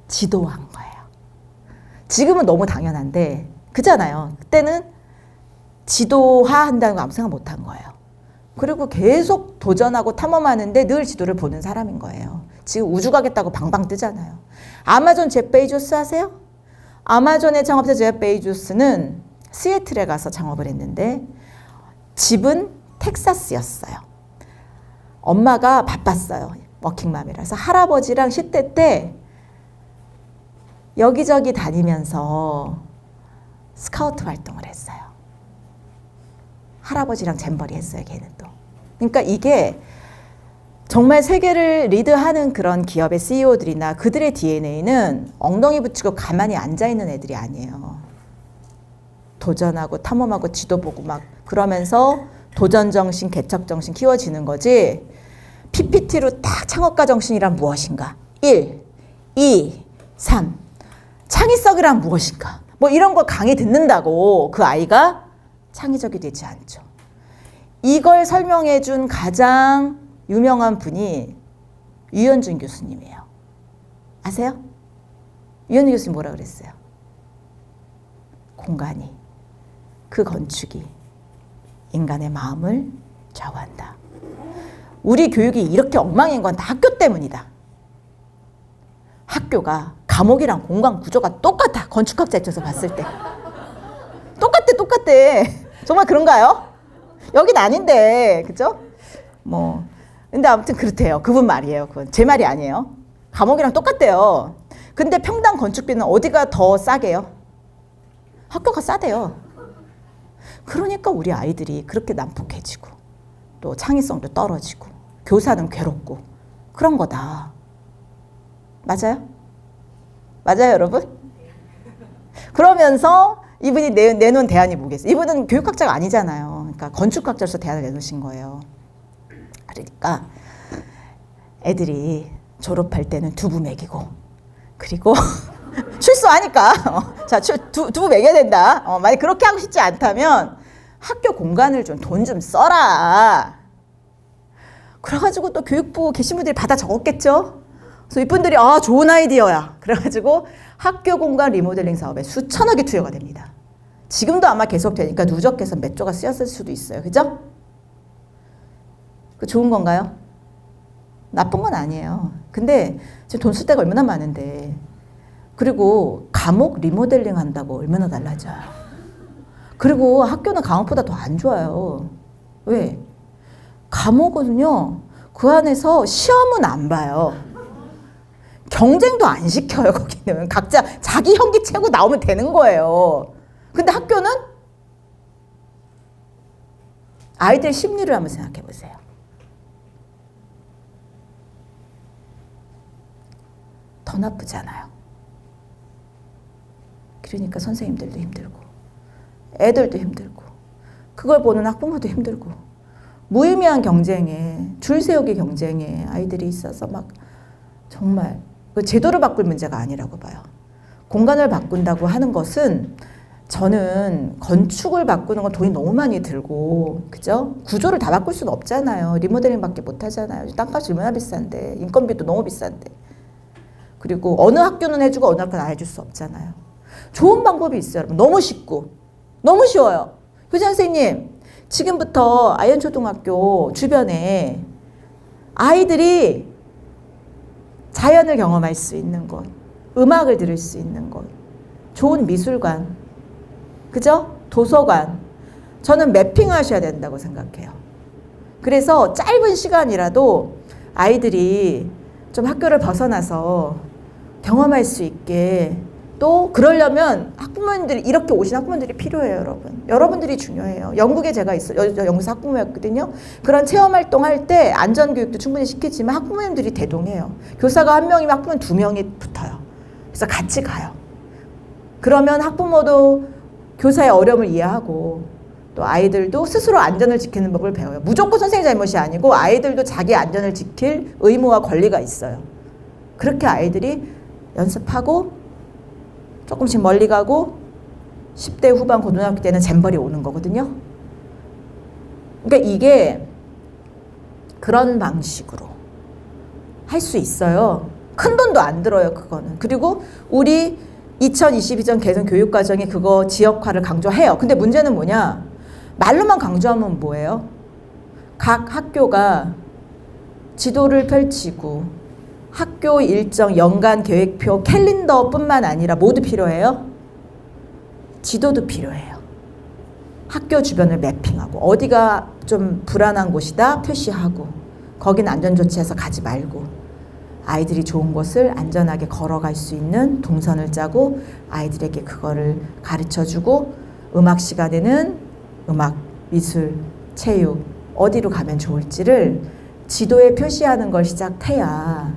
지도한 거예요. 지금은 너무 당연한데 그잖아요. 그때는 지도화 한다는 거 아무 생각 못 한 거예요. 그리고 계속 도전하고 탐험하는데 늘 지도를 보는 사람인 거예요. 지금 우주 가겠다고 방방 뜨잖아요. 아마존 제프 베이조스 아세요? 아마존의 창업자 제프 베이조스는 시애틀에 가서 창업을 했는데 집은 텍사스였어요. 엄마가 바빴어요. 워킹맘이라서 할아버지랑 10대 때 여기저기 다니면서 스카우트 활동을 했어요. 할아버지랑 잼버리 했어요, 걔는 또. 그러니까 이게 정말 세계를 리드하는 그런 기업의 CEO들이나 그들의 DNA는 엉덩이 붙이고 가만히 앉아있는 애들이 아니에요. 도전하고 탐험하고 지도 보고 막 그러면서 도전정신, 개척정신 키워지는 거지. PPT로 딱 창업가 정신이란 무엇인가? 1, 2, 3. 창의성이란 무엇인가? 뭐 이런 거 강의 듣는다고 그 아이가 창의적이 되지 않죠. 이걸 설명해 준 가장 유명한 분이 유현준 교수님이에요. 아세요? 유현준 교수님 뭐라 그랬어요? 공간이, 그 건축이 인간의 마음을 좌우한다. 우리 교육이 이렇게 엉망인 건 다 학교 때문이다. 학교가 감옥이랑 공간 구조가 똑같아. 건축학자 입장에서 봤을 때. 똑같대. 정말 그런가요? 여긴 아닌데, 그죠? 뭐, 근데 아무튼 그렇대요. 그분 말이에요. 그건 제 말이 아니에요. 감옥이랑 똑같대요. 근데 평당 건축비는 어디가 더 싸게요? 학교가 싸대요. 그러니까 우리 아이들이 그렇게 난폭해지고 또 창의성도 떨어지고 교사는 괴롭고 그런 거다. 맞아요? 맞아요, 여러분? 그러면서 이분이 내놓은 대안이 뭐겠어요? 이분은 교육학자가 아니잖아요. 그러니까 건축학자로서 대안을 내놓으신 거예요. 그러니까 애들이 졸업할 때는 두부 먹이고 그리고 출소하니까 자, 두부 먹여야 된다. 만약 그렇게 하고 싶지 않다면 학교 공간을 좀 돈 좀 써라. 그래가지고 또 교육부 계신 분들이 받아 적었겠죠. 그래서 이분들이 좋은 아이디어야. 그래가지고 학교 공간 리모델링 사업에 수천억이 투여가 됩니다. 지금도 아마 계속 되니까 누적해서 몇 조가 쓰였을 수도 있어요. 그죠? 그 좋은 건가요? 나쁜 건 아니에요. 근데 지금 돈 쓸 데가 얼마나 많은데. 그리고 감옥 리모델링 한다고 얼마나 달라져요. 그리고 학교는 감옥보다 더 안 좋아요. 왜? 감옥은요, 그 안에서 시험은 안 봐요. 경쟁도 안 시켜요, 거기는. 각자 자기 현기 채고 나오면 되는 거예요. 근데 학교는 아이들 심리를 한번 생각해 보세요. 더 나쁘잖아요. 그러니까 선생님들도 힘들고 애들도 힘들고 그걸 보는 학부모도 힘들고 무의미한 경쟁에 줄 세우기 경쟁에 아이들이 있어서 막 정말 제도를 바꿀 문제가 아니라고 봐요. 공간을 바꾼다고 하는 것은 저는 건축을 바꾸는 건 돈이 너무 많이 들고 그죠? 구조를 다 바꿀 수는 없잖아요. 리모델링밖에 못 하잖아요. 땅값이 얼마나 비싼데 인건비도 너무 비싼데 그리고 어느 학교는 해주고 어느 학교는 안 해줄 수 없잖아요. 좋은 방법이 있어요. 여러분. 너무 쉽고 너무 쉬워요. 교장 선생님 지금부터 아현초등학교 주변에 아이들이 자연을 경험할 수 있는 곳, 음악을 들을 수 있는 곳, 좋은 미술관, 그죠? 도서관. 저는 매핑하셔야 된다고 생각해요. 그래서 짧은 시간이라도 아이들이 좀 학교를 벗어나서 경험할 수 있게 또 그러려면 학부모님들이 이렇게 오신 학부모님들이 필요해요, 여러분. 여러분들이 중요해요. 영국에 제가 영국에서 학부모였거든요. 그런 체험 활동할 때 안전교육도 충분히 시키지만 학부모님들이 대동해요. 교사가 한 명이면 학부모님 두 명이 붙어요. 그래서 같이 가요. 그러면 학부모도 교사의 어려움을 이해하고 또 아이들도 스스로 안전을 지키는 법을 배워요. 무조건 선생님 잘못이 아니고 아이들도 자기 안전을 지킬 의무와 권리가 있어요. 그렇게 아이들이 연습하고 조금씩 멀리 가고 10대 후반 고등학교 때는 잼버리 오는 거거든요. 그러니까 이게 그런 방식으로 할 수 있어요. 큰 돈도 안 들어요, 그거는. 그리고 우리 2022년 개선 교육과정이 그거 지역화를 강조해요. 근데 문제는 뭐냐? 말로만 강조하면 뭐예요? 각 학교가 지도를 펼치고 학교 일정, 연간 계획표, 캘린더뿐만 아니라 모두 필요해요? 지도도 필요해요. 학교 주변을 매핑하고 어디가 좀 불안한 곳이다 표시하고 거기는 안전조치해서 가지 말고 아이들이 좋은 곳을 안전하게 걸어갈 수 있는 동선을 짜고 아이들에게 그거를 가르쳐주고 음악 시간에는 음악, 미술, 체육 어디로 가면 좋을지를 지도에 표시하는 걸 시작해야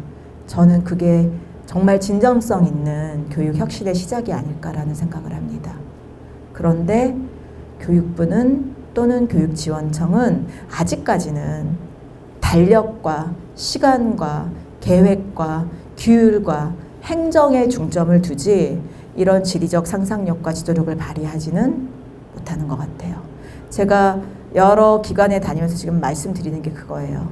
저는 그게 정말 진정성 있는 교육 혁신의 시작이 아닐까라는 생각을 합니다. 그런데 교육부는 또는 교육지원청은 아직까지는 달력과 시간과 계획과 규율과 행정에 중점을 두지 이런 지리적 상상력과 지도력을 발휘하지는 못하는 것 같아요. 제가 여러 기관에 다니면서 지금 말씀드리는 게 그거예요.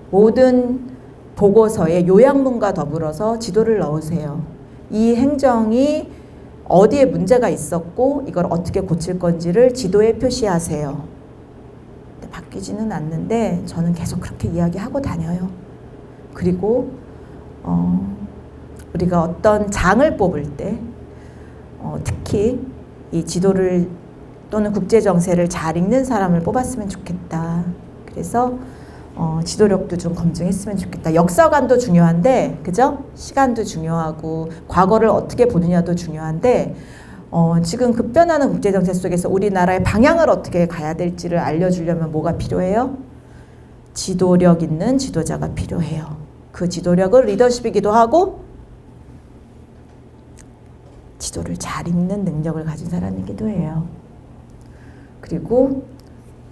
모든 보고서에 요약문과 더불어서 지도를 넣으세요. 이 행정이 어디에 문제가 있었고 이걸 어떻게 고칠 건지를 지도에 표시하세요. 근데 바뀌지는 않는데 저는 계속 그렇게 이야기하고 다녀요. 그리고 우리가 어떤 장을 뽑을 때 특히 이 지도를 또는 국제정세를 잘 읽는 사람을 뽑았으면 좋겠다. 그래서 지도력도 좀 검증했으면 좋겠다. 역사관도 중요한데, 그죠? 시간도 중요하고 과거를 어떻게 보느냐도 중요한데 지금 급변하는 국제정세 속에서 우리나라의 방향을 어떻게 가야 될지를 알려주려면 뭐가 필요해요? 지도력 있는 지도자가 필요해요. 그 지도력을 리더십이기도 하고 지도를 잘 읽는 능력을 가진 사람이기도 해요. 그리고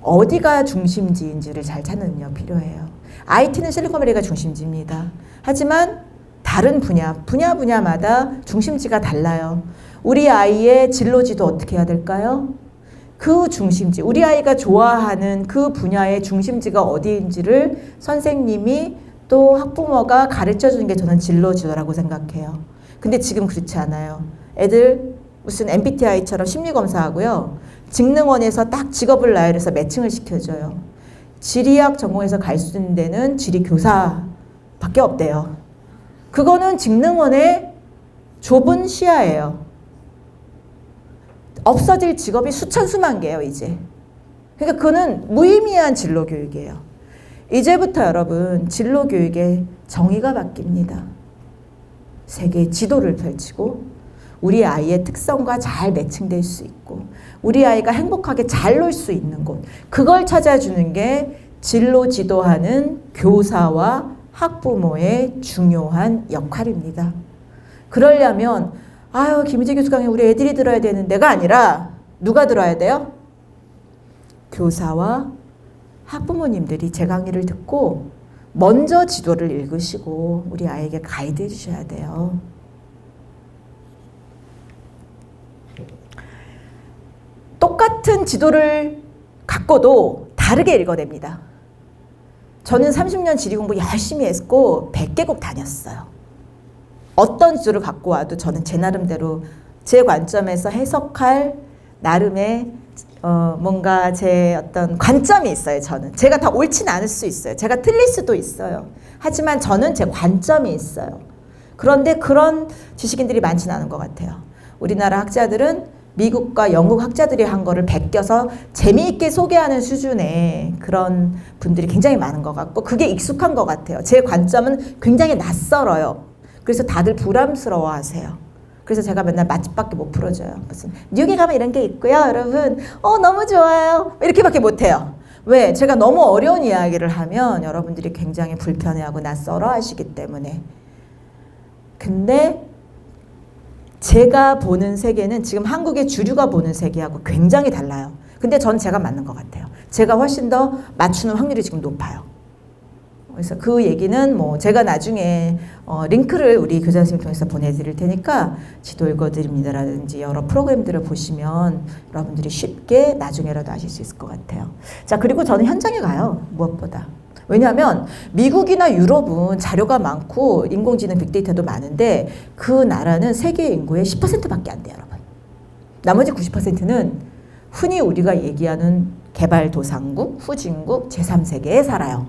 어디가 중심지인지를 잘 찾는 능력 필요해요. IT는 실리콘밸리가 중심지입니다. 하지만 다른 분야마다 중심지가 달라요. 우리 아이의 진로지도 어떻게 해야 될까요? 그 중심지, 우리 아이가 좋아하는 그 분야의 중심지가 어디인지를 선생님이 또 학부모가 가르쳐주는 게 저는 진로지도라고 생각해요. 근데 지금 그렇지 않아요. 애들 무슨 MBTI처럼 심리검사하고요. 직능원에서 딱 직업을 나열해서 매칭을 시켜줘요. 지리학 전공에서 갈 수 있는 데는 지리교사밖에 없대요. 그거는 직능원의 좁은 시야예요. 없어질 직업이 수천 수만 개예요, 이제. 그러니까 그거는 무의미한 진로 교육이에요. 이제부터 여러분 진로 교육의 정의가 바뀝니다. 세계의 지도를 펼치고 우리 아이의 특성과 잘 매칭될 수 있고 우리 아이가 행복하게 잘 놀 수 있는 곳, 그걸 찾아주는 게 진로 지도하는 교사와 학부모의 중요한 역할입니다. 그러려면 아유 김희재 교수 강의 우리 애들이 들어야 되는 데가 아니라 누가 들어야 돼요? 교사와 학부모님들이 제 강의를 듣고 먼저 지도를 읽으시고 우리 아이에게 가이드 해주셔야 돼요. 똑같은 지도를 갖고도 다르게 읽어냅니다. 저는 30년 지리 공부 열심히 했고 100개국 다녔어요. 어떤 지도를 갖고 와도 저는 제 나름대로 제 관점에서 해석할 나름의 뭔가 제 어떤 관점이 있어요. 저는 제가 다 옳지는 않을 수 있어요. 제가 틀릴 수도 있어요. 하지만 저는 제 관점이 있어요. 그런데 그런 지식인들이 많지는 않은 것 같아요. 우리나라 학자들은 미국과 영국 학자들이 한 거를 베껴서 재미있게 소개하는 수준의 그런 분들이 굉장히 많은 것 같고 그게 익숙한 것 같아요. 제 관점은 굉장히 낯설어요. 그래서 다들 부담스러워 하세요. 그래서 제가 맨날 맛집밖에 못 풀어줘요. 무슨 뉴욕에 가면 이런 게 있고요 여러분 너무 좋아요 이렇게밖에 못해요. 왜? 제가 너무 어려운 이야기를 하면 여러분들이 굉장히 불편해하고 낯설어 하시기 때문에. 근데 제가 보는 세계는 지금 한국의 주류가 보는 세계하고 굉장히 달라요. 근데 전 제가 맞는 것 같아요. 제가 훨씬 더 맞추는 확률이 지금 높아요. 그래서 그 얘기는 뭐 제가 나중에 링크를 우리 교장 선생님 통해서 보내드릴 테니까 지도 읽어드립니다라든지 여러 프로그램들을 보시면 여러분들이 쉽게 나중에라도 아실 수 있을 것 같아요. 자, 그리고 저는 현장에 가요. 무엇보다. 왜냐하면 미국이나 유럽은 자료가 많고 인공지능 빅데이터도 많은데 그 나라는 세계 인구의 10%밖에 안 돼요, 여러분. 나머지 90%는 흔히 우리가 얘기하는 개발도상국, 후진국, 제3세계에 살아요.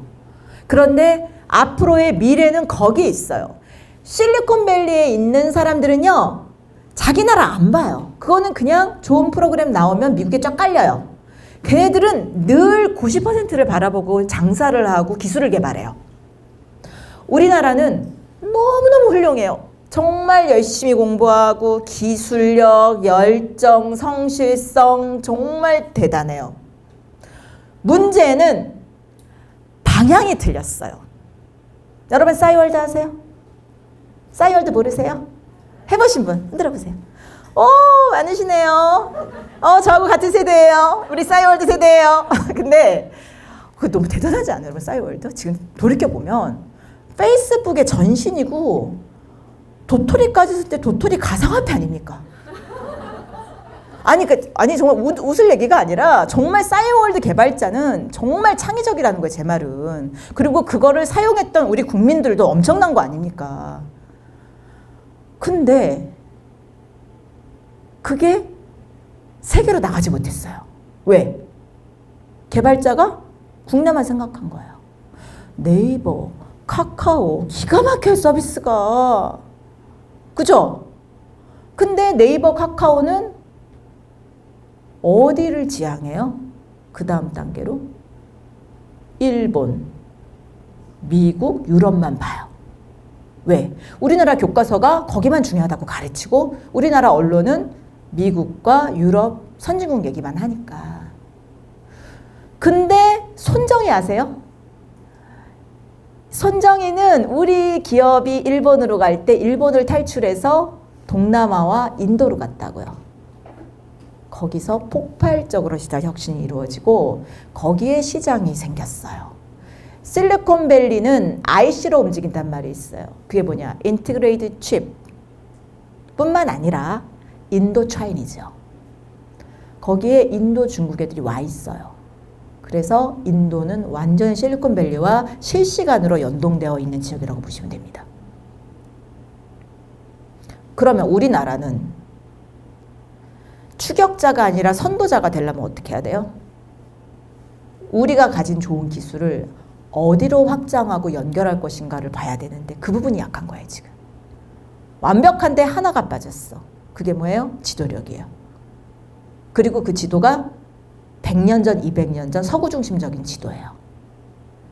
그런데 앞으로의 미래는 거기에 있어요. 실리콘밸리에 있는 사람들은요, 자기 나라 안 봐요. 그거는 그냥 좋은 프로그램 나오면 미국에 쫙 깔려요. 걔네들은 늘 90%를 바라보고 장사를 하고 기술을 개발해요. 우리나라는 너무너무 훌륭해요. 정말 열심히 공부하고 기술력, 열정, 성실성 정말 대단해요. 문제는 방향이 틀렸어요. 여러분 싸이월드 아세요? 싸이월드 모르세요? 해보신 분 흔들어 보세요. 오, 많으시네요. 저하고 같은 세대예요. 우리 싸이월드 세대예요. 근데 그거 너무 대단하지 않아요, 여러분? 싸이월드 지금 돌이켜보면 페이스북의 전신이고 도토리까지 쓸 때 도토리 가상화폐 아닙니까? 아니 정말 웃을 얘기가 아니라 정말 싸이월드 개발자는 정말 창의적이라는 거예요, 제 말은. 그리고 그거를 사용했던 우리 국민들도 엄청난 거 아닙니까? 근데 그게 세계로 나가지 못했어요. 왜? 개발자가 국내만 생각한 거예요. 네이버, 카카오 기가 막혀요, 서비스가. 그죠? 근데 네이버, 카카오는 어디를 지향해요? 그 다음 단계로? 일본, 미국, 유럽만 봐요. 왜? 우리나라 교과서가 거기만 중요하다고 가르치고 우리나라 언론은 미국과 유럽 선진국 얘기만 하니까. 근데 손정희 아세요? 손정희는 우리 기업이 일본으로 갈 때 일본을 탈출해서 동남아와 인도로 갔다고요. 거기서 폭발적으로 시장 혁신이 이루어지고 거기에 시장이 생겼어요. 실리콘밸리는 IC로 움직인단 말이 있어요. 그게 뭐냐? 인티그레이티드 칩 뿐만 아니라 인도 차이니죠. 거기에 인도 중국 애들이 와 있어요. 그래서 인도는 완전 실리콘밸리와 실시간으로 연동되어 있는 지역이라고 보시면 됩니다. 그러면 우리나라는 추격자가 아니라 선도자가 되려면 어떻게 해야 돼요? 우리가 가진 좋은 기술을 어디로 확장하고 연결할 것인가를 봐야 되는데 그 부분이 약한 거예요, 지금. 완벽한데 하나가 빠졌어. 그게 뭐예요? 지도력이에요. 그리고 그 지도가 100년 전, 200년 전 서구 중심적인 지도예요.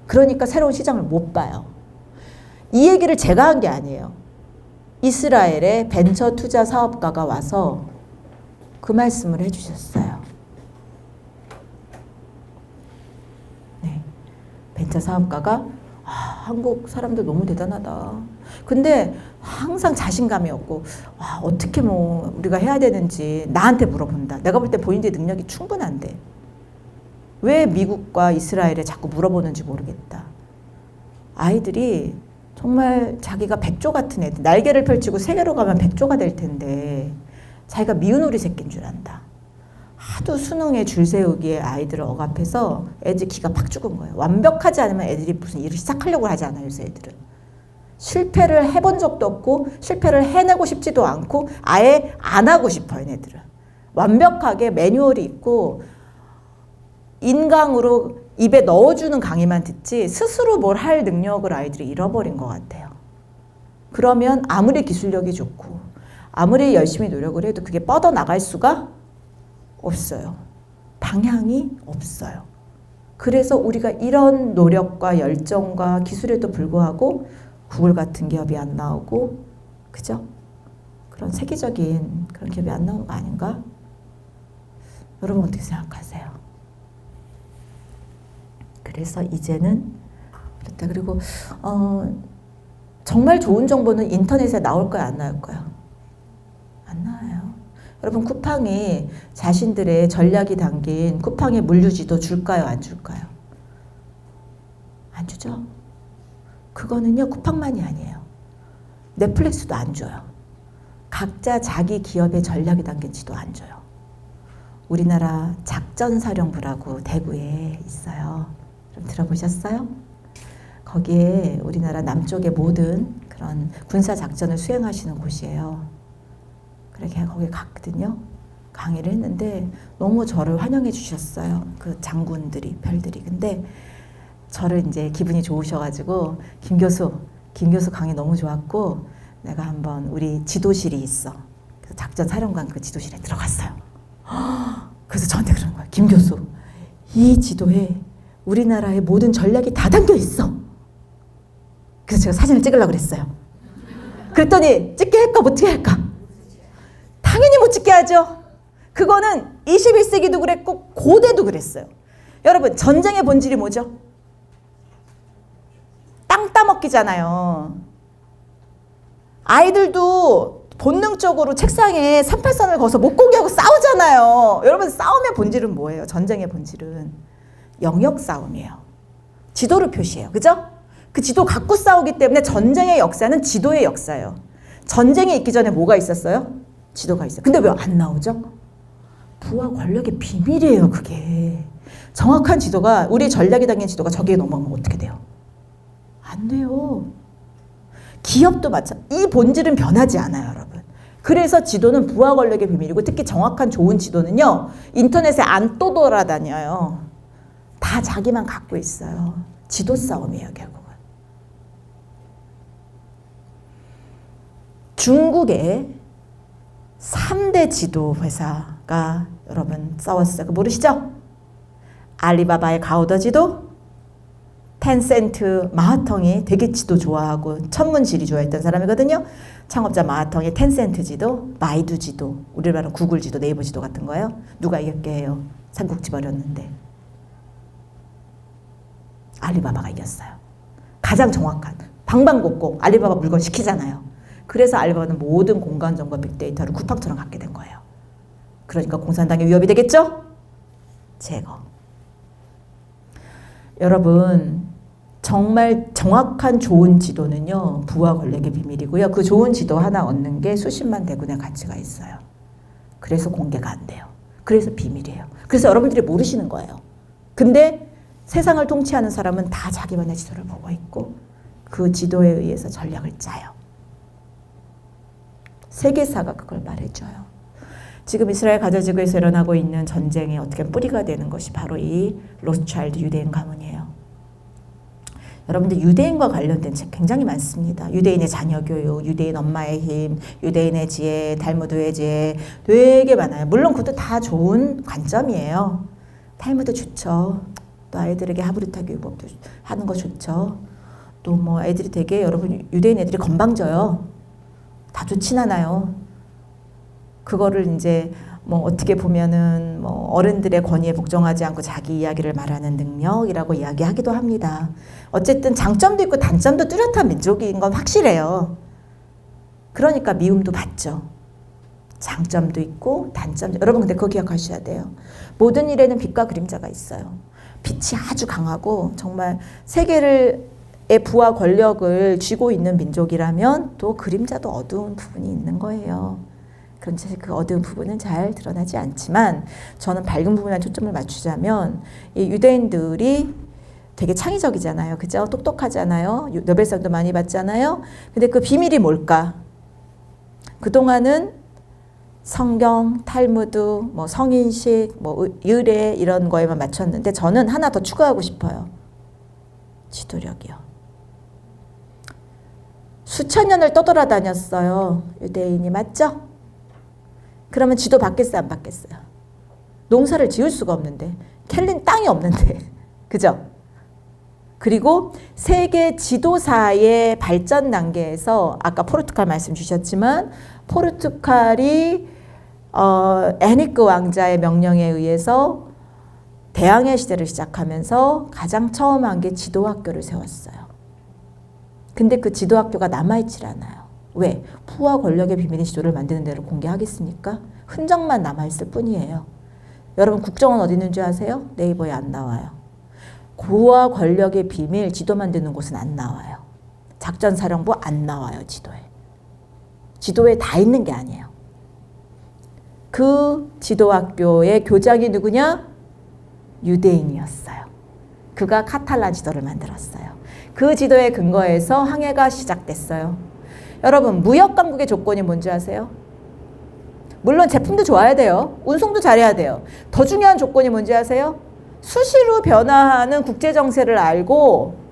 그러니까 새로운 시장을 못 봐요. 이 얘기를 제가 한 게 아니에요. 이스라엘의 벤처 투자 사업가가 와서 그 말씀을 해주셨어요. 네. 벤처 사업가가 한국 사람들 너무 대단하다. 근데 항상 자신감이 없고 어떻게 뭐 우리가 해야 되는지 나한테 물어본다. 내가 볼 때 본인들의 능력이 충분한데 왜 미국과 이스라엘에 자꾸 물어보는지 모르겠다. 아이들이 정말 자기가 백조 같은 애들, 날개를 펼치고 세계로 가면 백조가 될 텐데 자기가 미운 오리 새끼인 줄 안다. 하도 수능에 줄 세우기에 아이들을 억압해서 애들 기가 팍 죽은 거예요. 완벽하지 않으면 애들이 무슨 일을 시작하려고 하지 않아요, 요새 애들은. 실패를 해본 적도 없고 실패를 해내고 싶지도 않고 아예 안 하고 싶어요, 얘네들은. 완벽하게 매뉴얼이 있고 인강으로 입에 넣어주는 강의만 듣지 스스로 뭘 할 능력을 아이들이 잃어버린 것 같아요. 그러면 아무리 기술력이 좋고 아무리 열심히 노력을 해도 그게 뻗어나갈 수가 없어요. 방향이 없어요. 그래서 우리가 이런 노력과 열정과 기술에도 불구하고 구글 같은 기업이 안 나오고, 그죠? 그런 세계적인 그런 기업이 안 나오는 거 아닌가? 여러분 어떻게 생각하세요? 그래서 이제는 그렇다. 그리고 정말 좋은 정보는 인터넷에 나올까요? 안 나올까요? 안 나와요. 여러분 쿠팡이 자신들의 전략이 담긴 쿠팡의 물류지도 줄까요? 안 줄까요? 안 주죠. 그거는요 쿠팡만이 아니에요. 넷플릭스도 안 줘요. 각자 자기 기업의 전략이 담긴 지도 안 줘요. 우리나라 작전사령부라고 대구에 있어요. 좀 들어보셨어요? 거기에 우리나라 남쪽의 모든 그런 군사 작전을 수행하시는 곳이에요. 그렇게 거기 갔거든요. 강의를 했는데 너무 저를 환영해 주셨어요. 그 장군들이, 별들이. 근데 저를 이제 기분이 좋으셔가지고 김 교수 강의 너무 좋았고 내가 한번 우리 지도실이 있어. 그래서 작전 사령관 그 지도실에 들어갔어요. 그래서 저한테 그러는 거예요. 김 교수, 이 지도에 우리나라의 모든 전략이 다 담겨 있어. 그래서 제가 사진을 찍으려고 그랬어요. 그랬더니 찍게 할까 어떻게 할까? 당연히 못 찍게 하죠. 그거는 21세기도 그랬고 고대도 그랬어요. 여러분, 전쟁의 본질이 뭐죠? 땅 따먹기잖아요. 아이들도 본능적으로 책상에 38선을 그어서 목공개하고 싸우잖아요. 여러분, 싸움의 본질은 뭐예요? 전쟁의 본질은 영역 싸움이에요. 지도를 표시해요. 그죠? 그 지도 갖고 싸우기 때문에 전쟁의 역사는 지도의 역사예요. 전쟁이 있기 전에 뭐가 있었어요? 지도가 있어요. 근데 왜 안 나오죠? 부와 권력의 비밀이에요, 그게. 정확한 지도가, 우리 전략이 담긴 지도가 저기에 넘어가면 어떻게 돼요? 안 돼요. 기업도 이 본질은 변하지 않아요, 여러분. 그래서 지도는 부와 권력의 비밀이고, 특히 정확한 좋은 지도는요, 인터넷에 안 떠돌아다녀요. 다 자기만 갖고 있어요. 지도 싸움이에요, 결국은. 중국의 3대 지도 회사가 여러분 싸웠어요. 그거 모르시죠? 알리바바의 가오더 지도, 텐센트 마하텅이 되게 지도 좋아하고 천문지리 좋아했던 사람이거든요. 창업자 마하텅의 텐센트 지도, 마이두 지도, 우리로 말하는 구글 지도, 네이버 지도 같은 거예요. 누가 이겼게요? 삼국지 벌였는데 알리바바가 이겼어요. 가장 정확한 방방곡곡 알리바바 물건 시키잖아요. 그래서 알리바바는 모든 공간 정보 빅데이터를 쿠팡처럼 갖게 된 거예요. 그러니까 공산당의 위협이 되겠죠? 제거. 여러분, 정말 정확한 좋은 지도는요, 부와 권력의 비밀이고요. 그 좋은 지도 하나 얻는 게 수십만 대군의 가치가 있어요. 그래서 공개가 안 돼요. 그래서 비밀이에요. 그래서 여러분들이 모르시는 거예요. 근데 세상을 통치하는 사람은 다 자기만의 지도를 보고 있고 그 지도에 의해서 전략을 짜요. 세계사가 그걸 말해줘요. 지금 이스라엘 가자지구에서 일어나고 있는 전쟁의 어떻게 뿌리가 되는 것이 바로 이 로스차일드 유대인 가문이에요. 여러분들 유대인과 관련된 책 굉장히 많습니다. 유대인의 자녀 교육, 유대인 엄마의 힘, 유대인의 지혜, 달무드의 지혜 되게 많아요. 물론 그것도 다 좋은 관점이에요. 탈무드 좋죠. 또 아이들에게 하브리타 교육법도 하는 거 좋죠. 또 뭐 애들이 되게 여러분 유대인 애들이 건방져요. 다 좋진 않아요. 그거를 이제 뭐 어떻게 보면은 뭐 어른들의 권위에 복종하지 않고 자기 이야기를 말하는 능력이라고 이야기하기도 합니다. 어쨌든 장점도 있고 단점도 뚜렷한 민족인 건 확실해요. 그러니까 미움도 받죠. 장점도 있고 단점도. 여러분 근데 그거 기억하셔야 돼요. 모든 일에는 빛과 그림자가 있어요. 빛이 아주 강하고 정말 세계를 부와 권력을 쥐고 있는 민족이라면 또 그림자도 어두운 부분이 있는 거예요. 그런데 사실 그 어두운 부분은 잘 드러나지 않지만 저는 밝은 부분에 초점을 맞추자면 이 유대인들이 되게 창의적이잖아요. 그죠? 똑똑하잖아요. 노벨상도 많이 받잖아요. 근데 그 비밀이 뭘까? 그동안은 성경, 탈무드, 뭐 성인식, 뭐 의례 이런 거에만 맞췄는데 저는 하나 더 추가하고 싶어요. 지도력이요. 수천 년을 떠돌아다녔어요. 유대인이 맞죠? 그러면 지도 받겠어요? 안 받겠어요? 농사를 지을 수가 없는데 캘린 땅이 없는데 그죠? 그리고 세계 지도사의 발전 단계에서 아까 포르투갈 말씀 주셨지만 포르투갈이 에니크 왕자의 명령에 의해서 대항해 시대를 시작하면서 가장 처음 한 게 지도학교를 세웠어요. 근데 그 지도학교가 남아있질 않아요. 왜? 부와 권력의 비밀인 지도를 만드는 데를 공개하겠습니까? 흔적만 남아있을 뿐이에요. 여러분 국정원 어디 있는 줄 아세요? 네이버에 안 나와요. 부와 권력의 비밀 지도 만드는 곳은 안 나와요. 작전사령부 안 나와요. 지도에 다 있는 게 아니에요. 그 지도학교의 교장이 누구냐? 유대인이었어요. 그가 카탈란 지도를 만들었어요. 그 지도에 근거해서 항해가 시작됐어요. 여러분, 무역 강국의 조건이 뭔지 아세요? 물론 제품도 좋아야 돼요. 운송도 잘해야 돼요. 더 중요한 조건이 뭔지 아세요? 수시로 변화하는 국제 정세를 알고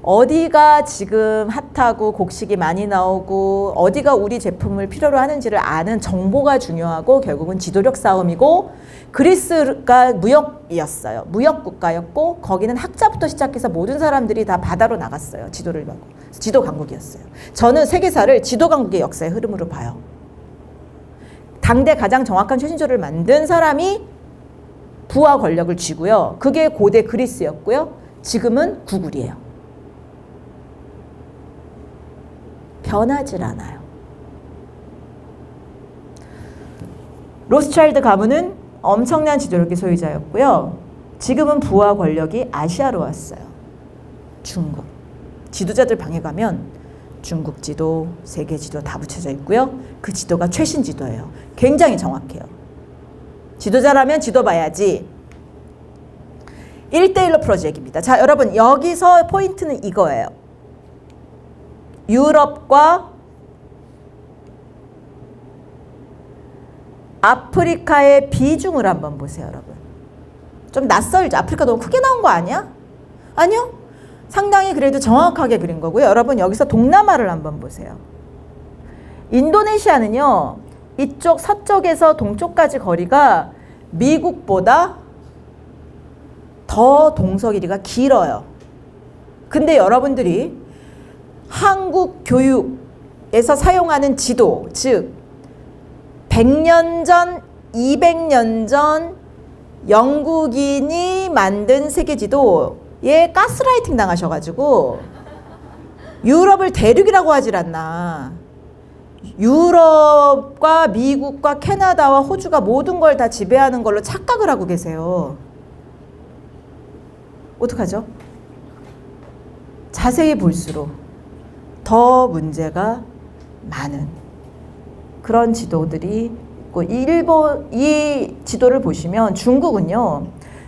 어디가 지금 핫하고 곡식이 많이 나오고 어디가 우리 제품을 필요로 하는지를 아는 정보가 중요하고 결국은 지도력 싸움이고 그리스가 무역이었어요. 무역 국가였고 거기는 학자부터 시작해서 모든 사람들이 다 바다로 나갔어요. 지도를 하고. 지도 강국이었어요. 저는 세계사를 지도 강국의 역사의 흐름으로 봐요. 당대 가장 정확한 최신조를 만든 사람이 부와 권력을 쥐고요. 그게 고대 그리스였고요. 지금은 구글이에요. 변하질 않아요. 로스차일드 가문은 엄청난 지도력의 소유자였고요. 지금은 부와 권력이 아시아로 왔어요. 중국. 지도자들 방에 가면 중국 지도, 세계 지도 다 붙여져 있고요. 그 지도가 최신 지도예요. 굉장히 정확해요. 지도자라면 지도 봐야지. 1대1로 풀어줄 얘기입니다. 자, 여러분 여기서 포인트는 이거예요. 유럽과 아프리카의 비중을 한번 보세요, 여러분. 좀 낯설죠? 아프리카 너무 크게 나온 거 아니야? 아니요. 상당히 그래도 정확하게 그린 거고요. 여러분 여기서 동남아를 한번 보세요. 인도네시아는요. 이쪽 서쪽에서 동쪽까지 거리가 미국보다 더 동서 길이가 길어요. 근데 여러분들이 한국 교육에서 사용하는 지도, 즉 100년 전, 200년 전 영국인이 만든 세계지도에 가스라이팅 당하셔가지고 유럽을 대륙이라고 하질 않나. 유럽과 미국과 캐나다와 호주가 모든 걸 다 지배하는 걸로 착각을 하고 계세요. 어떡하죠? 자세히 볼수록 더 문제가 많은 그런 지도들이 있고, 이 지도를 보시면 중국은요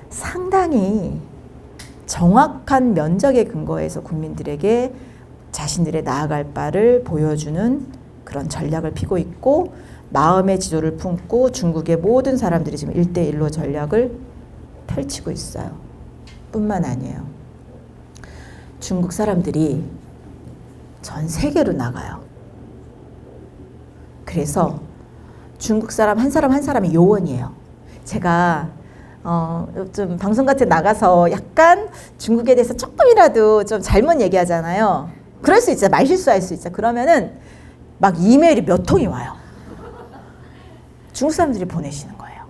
상당히 정확한 면적에 근거해서 국민들에게 자신들의 나아갈 바를 보여주는 그런 전략을 피고 있고, 마음의 지도를 품고 중국의 모든 사람들이 지금 1대1로 전략을 펼치고 있어요. 뿐만 아니에요. 중국 사람들이 전 세계로 나가요. 그래서 중국 사람 한 사람이 요원이에요. 제가 좀 방송 같은 데 나가서 약간 중국에 대해서 조금이라도 좀 잘못 얘기하잖아요. 그럴 수 있죠. 말실수할 수 있죠. 그러면은 막 이메일이 몇 통이 와요. 중국 사람들이 보내시는 거예요.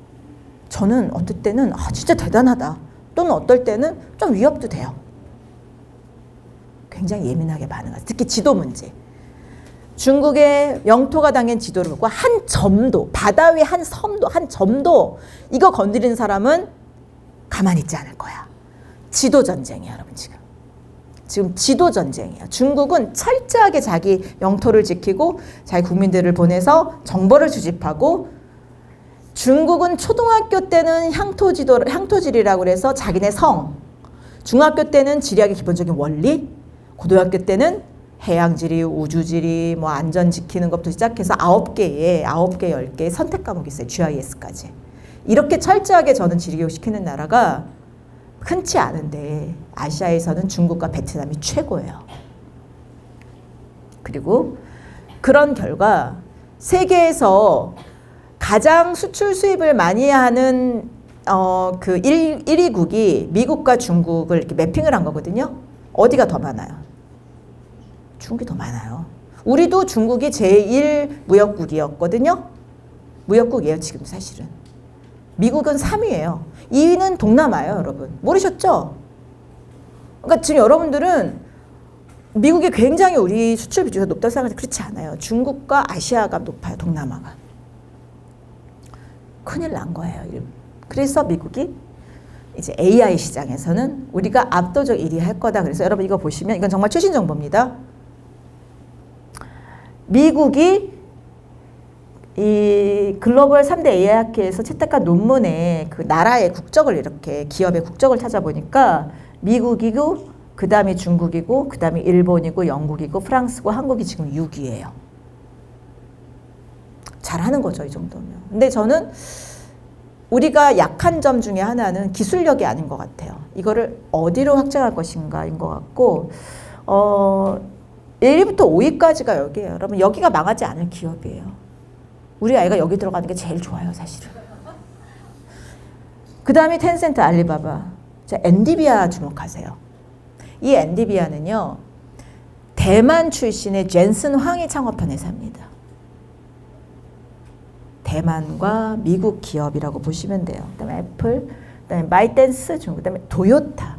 저는 어떨 때는 진짜 대단하다. 또는 어떨 때는 좀 위협도 돼요. 굉장히 예민하게 반응하죠. 특히 지도 문제. 중국의 영토가 당연 지도를 보고 한 점도, 바다 위 한 섬도, 한 점도 이거 건드리는 사람은 가만히 있지 않을 거야. 지도 전쟁이야, 여러분 지금. 지금 지도 전쟁이야. 중국은 철저하게 자기 영토를 지키고 자기 국민들을 보내서 정보를 수집하고, 중국은 초등학교 때는 향토지리라고 그래서 자기네 성, 중학교 때는 지리학의 기본적인 원리, 고등학교 때는 해양지리, 우주지리, 뭐 안전 지키는 것부터 시작해서 9개, 10개 선택 과목이 있어요. GIS까지. 이렇게 철저하게 저는 지리교육 시키는 나라가 흔치 않은데 아시아에서는 중국과 베트남이 최고예요. 그리고 그런 결과 세계에서 가장 수출 수입을 많이 하는 그 1위국이 미국과 중국을 이렇게 매핑을 한 거거든요. 어디가 더 많아요? 중국이 더 많아요. 우리도 중국이 제1 무역국이었거든요. 무역국이에요, 지금 사실은. 미국은 3위예요. 2위는 동남아예요, 여러분. 모르셨죠? 그러니까 지금 여러분들은 미국이 굉장히 우리 수출 비중이 높다고 생각하는데 그렇지 않아요. 중국과 아시아가 높아요, 동남아가. 큰일 난 거예요. 그래서 미국이 이제 AI 시장에서는 우리가 압도적 1위 할 거다. 그래서 여러분 이거 보시면 이건 정말 최신 정보입니다. 미국이 이 글로벌 3대 AI 학회에서 채택한 논문에 그 나라의 국적을 이렇게 기업의 국적을 찾아보니까 미국이고 그 다음에 중국이고 그 다음에 일본이고 영국이고 프랑스고 한국이 지금 6위예요. 잘하는 거죠, 이 정도면. 근데 저는 우리가 약한 점 중에 하나는 기술력이 아닌 것 같아요. 이거를 어디로 확장할 것인가인 것 같고 1위부터 5위까지가 여기예요. 여러분 여기가 망하지 않을 기업이에요. 우리 아이가 여기 들어가는 게 제일 좋아요, 사실은. 그 다음에 텐센트, 알리바바. 자, 엔디비아 주목하세요. 이 엔디비아는요, 대만 출신의 젠슨 황이 창업한 회사입니다. 대만과 미국 기업이라고 보시면 돼요. 그다음에 애플, 그다음에 마이댄스 중국, 그다음에 도요타.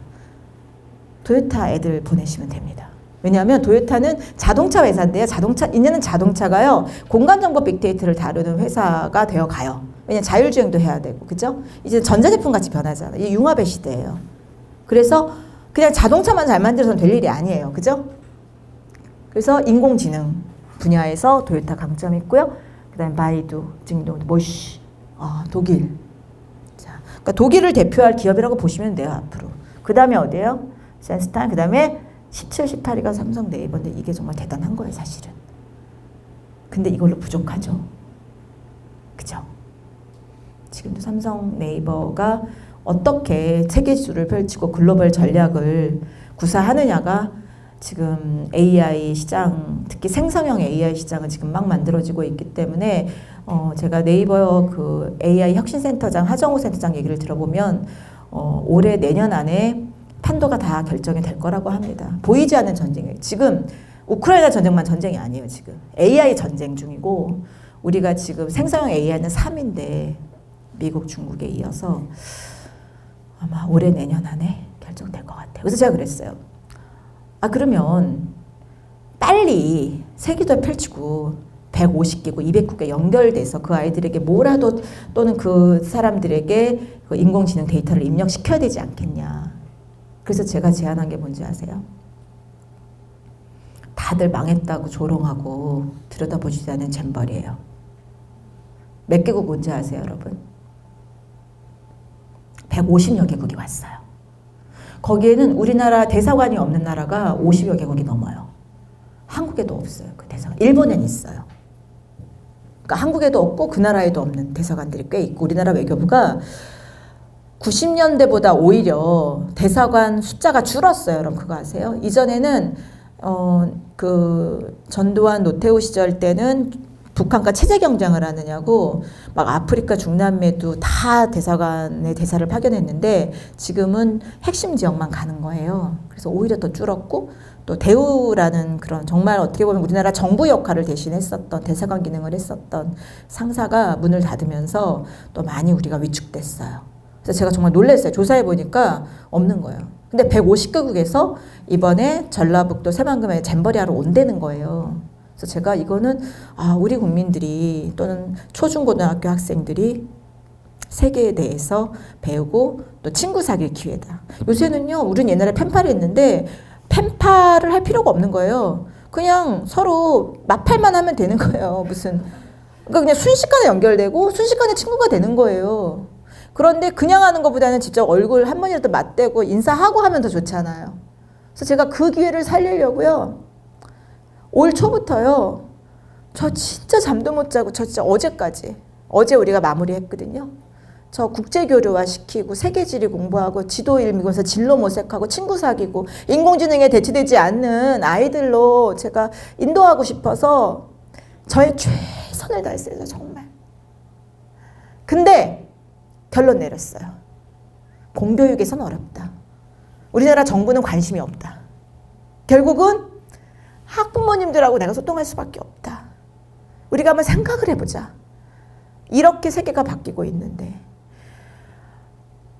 도요타 애들 보내시면 됩니다. 왜냐하면 도요타는 자동차 회사인데요. 이제는 자동차가요, 공간정보 빅데이터를 다루는 회사가 되어 가요. 왜냐면 자율주행도 해야 되고, 그죠? 이제 전자제품 같이 변하잖아요. 이게 융합의 시대예요. 그래서 그냥 자동차만 잘 만들어서는 될 일이 아니에요. 그죠? 그래서 인공지능 분야에서 도요타 강점이 있고요. 그 다음에 바이두, 징동, 모쉬, 독일. 자, 그러니까 독일을 대표할 기업이라고 보시면 돼요, 앞으로. 그 다음에 어디예요? 센스타인, 그 다음에 17, 18위가 삼성 네이버인데 이게 정말 대단한 거예요, 사실은. 근데 이걸로 부족하죠. 그죠? 지금도 삼성 네이버가 어떻게 세계주를 펼치고 글로벌 전략을 구사하느냐가 지금 AI 시장, 특히 생성형 AI 시장은 지금 막 만들어지고 있기 때문에 제가 네이버 그 AI 혁신센터장 하정우 센터장 얘기를 들어보면 올해 내년 안에 판도가 다 결정이 될 거라고 합니다. 보이지 않는 전쟁이에요. 지금 우크라이나 전쟁만 전쟁이 아니에요. 지금 AI 전쟁 중이고 우리가 지금 생성형 AI는 3인데 미국, 중국에 이어서 아마 올해 내년 안에 결정될 것 같아요. 그래서 제가 그랬어요. 그러면 빨리 세계도 펼치고 150개국, 200국에 연결돼서 그 아이들에게 뭐라도 또는 그 사람들에게 그 인공지능 데이터를 입력시켜야 되지 않겠냐. 그래서 제가 제안한 게 뭔지 아세요? 다들 망했다고 조롱하고 들여다보지 않은 잼벌이에요. 몇 개국 뭔지 아세요, 여러분? 150여 개국이 왔어요. 거기에는 우리나라 대사관이 없는 나라가 50여 개국이 넘어요. 한국에도 없어요, 그 대사관. 일본엔 있어요. 그러니까 한국에도 없고 그 나라에도 없는 대사관들이 꽤 있고 우리나라 외교부가 90년대보다 오히려 대사관 숫자가 줄었어요. 여러분 그거 아세요? 이전에는 그 전두환 노태우 시절 때는 북한과 체제 경쟁을 하느냐고 막 아프리카 중남미에도 다 대사관에 대사를 파견했는데 지금은 핵심 지역만 가는 거예요. 그래서 오히려 더 줄었고 또 대우라는 그런 정말 어떻게 보면 우리나라 정부 역할을 대신했었던 대사관 기능을 했었던 상사가 문을 닫으면서 또 많이 우리가 위축됐어요. 그래서 제가 정말 놀랐어요. 조사해 보니까 없는 거예요. 근데 150개국에서 이번에 전라북도 새만금에 잼버리하러 온다는 거예요. 그래서 제가 이거는 우리 국민들이 또는 초중고등학교 학생들이 세계에 대해서 배우고 또 친구 사귈 기회다. 요새는요, 우린 옛날에 펜팔을 했는데 펜팔을 할 필요가 없는 거예요. 그냥 서로 마팔만 하면 되는 거예요. 그러니까 그냥 순식간에 연결되고 순식간에 친구가 되는 거예요. 그런데 그냥 하는 것보다는 직접 얼굴 한 번이라도 맞대고 인사하고 하면 더 좋잖아요. 그래서 제가 그 기회를 살리려고요. 올 초부터요. 저 진짜 잠도 못 자고 저 진짜 어제 우리가 마무리했거든요. 저 국제교류화 시키고 세계지리 공부하고 지도 읽으면서 진로 모색하고 친구 사귀고 인공지능에 대체되지 않는 아이들로 제가 인도하고 싶어서 저의 최선을 다했어요. 정말. 근데 결론 내렸어요. 공교육에서는 어렵다. 우리나라 정부는 관심이 없다. 결국은 학부모님들하고 내가 소통할 수밖에 없다. 우리가 한번 생각을 해보자. 이렇게 세계가 바뀌고 있는데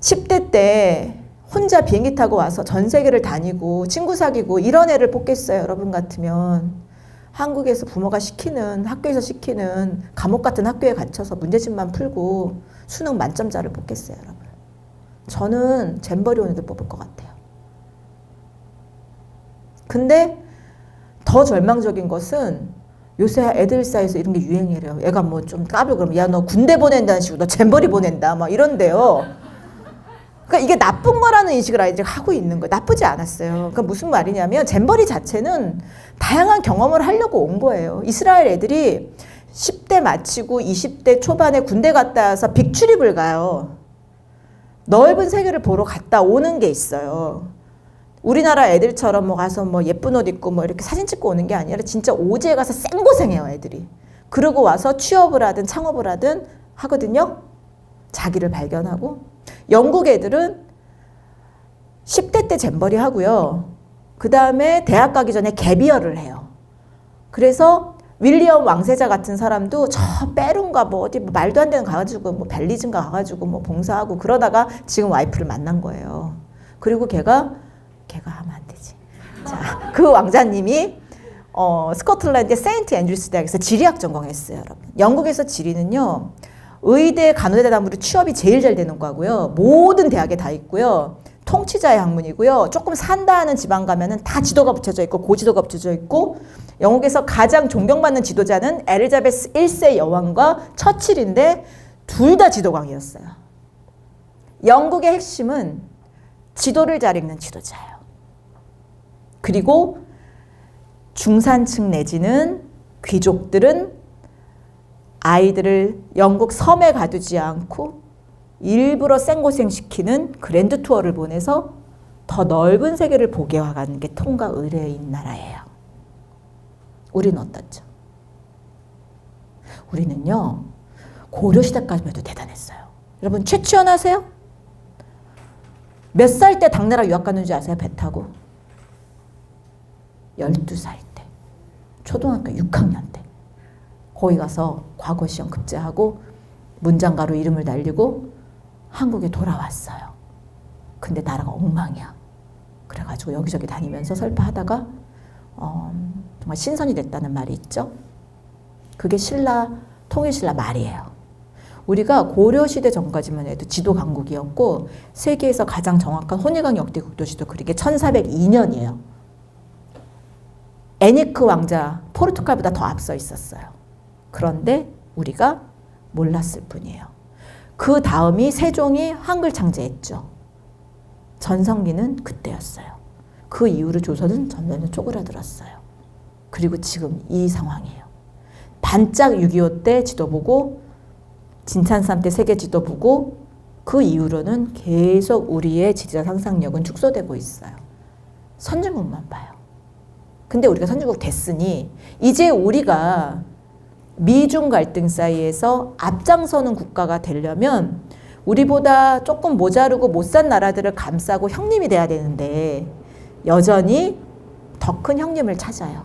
10대 때 혼자 비행기 타고 와서 전 세계를 다니고 친구 사귀고 이런 애를 뽑겠어요. 여러분 같으면 한국에서 부모가 시키는 학교에서 시키는 감옥 같은 학교에 갇혀서 문제집만 풀고 수능 만점자를 뽑겠어요. 여러분. 저는 잼버리온애들 뽑을 것 같아요. 근데 더 절망적인 것은 요새 애들 사이에서 이런 게 유행이래요. 얘가 뭐 좀 까불고 그러면 야 너 군대 보낸다는 식으로 너 잼버리 보낸다 막 이런데요. 그러니까 이게 나쁜 거라는 인식을 아이들이 하고 있는 거예요. 나쁘지 않았어요. 그러니까 무슨 말이냐면 잼버리 자체는 다양한 경험을 하려고 온 거예요. 이스라엘 애들이 10대 마치고 20대 초반에 군대 갔다 와서 빅트립을 가요. 넓은 세계를 보러 갔다 오는 게 있어요. 우리나라 애들처럼 뭐 가서 뭐 예쁜 옷 입고 뭐 이렇게 사진 찍고 오는 게 아니라 진짜 오지에 가서 생고생해요, 애들이. 그러고 와서 취업을 하든 창업을 하든 하거든요. 자기를 발견하고. 영국 애들은 10대 때 잼버리 하고요. 그 다음에 대학 가기 전에 갭이어를 해요. 그래서 윌리엄 왕세자 같은 사람도 저 페루인가 뭐 어디 뭐 말도 안 되는 가가지고 뭐 벨리즈인가 가가지고 뭐 봉사하고 그러다가 지금 와이프를 만난 거예요. 그리고 걔가 하면 안 되지. 자, 그 왕자님이 스코틀랜드의 세인트 앤드루스 대학에서 지리학 전공했어요, 여러분. 영국에서 지리는요, 의대, 간호대 다음으로 취업이 제일 잘 되는 과고요. 모든 대학에 다 있고요. 통치자의 학문이고요. 조금 산다 하는 지방 가면은 다 지도가 붙여져 있고 고지도가 붙여져 있고, 영국에서 가장 존경받는 지도자는 엘리자베스 1세 여왕과 처칠인데 둘 다 지도광이었어요. 영국의 핵심은 지도를 잘 읽는 지도자예요. 그리고 중산층 내지는 귀족들은 아이들을 영국 섬에 가두지 않고 일부러 생고생시키는 그랜드 투어를 보내서 더 넓은 세계를 보게 하는 게 통과 의례인 나라예요. 우리는 어떻죠? 우리는요, 고려시대까지만 해도 대단했어요. 여러분, 최치원 아세요? 몇 살 때 당나라 유학 갔는지 아세요? 배 타고? 12살 때. 초등학교 6학년 때. 거기 가서 과거시험 급제하고 문장가로 이름을 날리고 한국에 돌아왔어요. 근데 나라가 엉망이야. 그래가지고 여기저기 다니면서 설파하다가 정말 신선이 됐다는 말이 있죠. 그게 통일신라 말이에요. 우리가 고려시대 전까지만 해도 지도 강국이었고 세계에서 가장 정확한 혼일강 역대 국도시도 그게 1402년이에요. 에니크 왕자 포르투갈보다 더 앞서 있었어요. 그런데 우리가 몰랐을 뿐이에요. 그 다음이 세종이 한글 창제했죠. 전성기는 그때였어요. 그 이후로 조선은 점점 쪼그라들었어요. 그리고 지금 이 상황이에요. 반짝 6.25 때 지도 보고 진찬삼 때 세계 지도 보고 그 이후로는 계속 우리의 지리적 상상력은 축소되고 있어요. 선진국만 봐요. 근데 우리가 선진국 됐으니 이제 우리가 미중 갈등 사이에서 앞장서는 국가가 되려면 우리보다 조금 모자르고 못 산 나라들을 감싸고 형님이 돼야 되는데 여전히 더 큰 형님을 찾아요.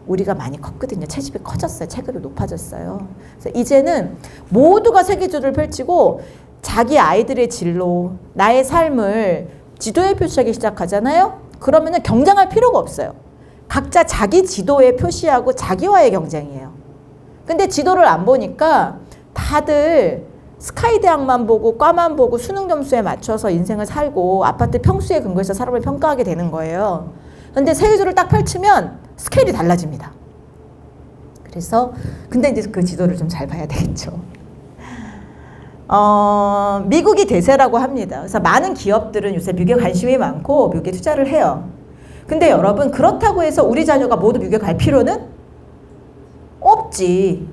우리가 많이 컸거든요. 채집이 커졌어요. 체급이 높아졌어요. 그래서 이제는 모두가 세계주를 펼치고 자기 아이들의 진로, 나의 삶을 지도에 표시하기 시작하잖아요. 그러면은 경쟁할 필요가 없어요. 각자 자기 지도에 표시하고 자기와의 경쟁이에요. 근데 지도를 안 보니까 다들 스카이 대학만 보고 과만 보고 수능 점수에 맞춰서 인생을 살고 아파트 평수에 근거해서 사람을 평가하게 되는 거예요. 근데 세계주를 딱 펼치면 스케일이 달라집니다. 그래서 근데 이제 그 지도를 좀 잘 봐야 되겠죠. 미국이 대세라고 합니다. 그래서 많은 기업들은 요새 미국에 관심이 많고 미국에 투자를 해요. 근데 여러분, 그렇다고 해서 우리 자녀가 모두 미국에 갈 필요는 없지.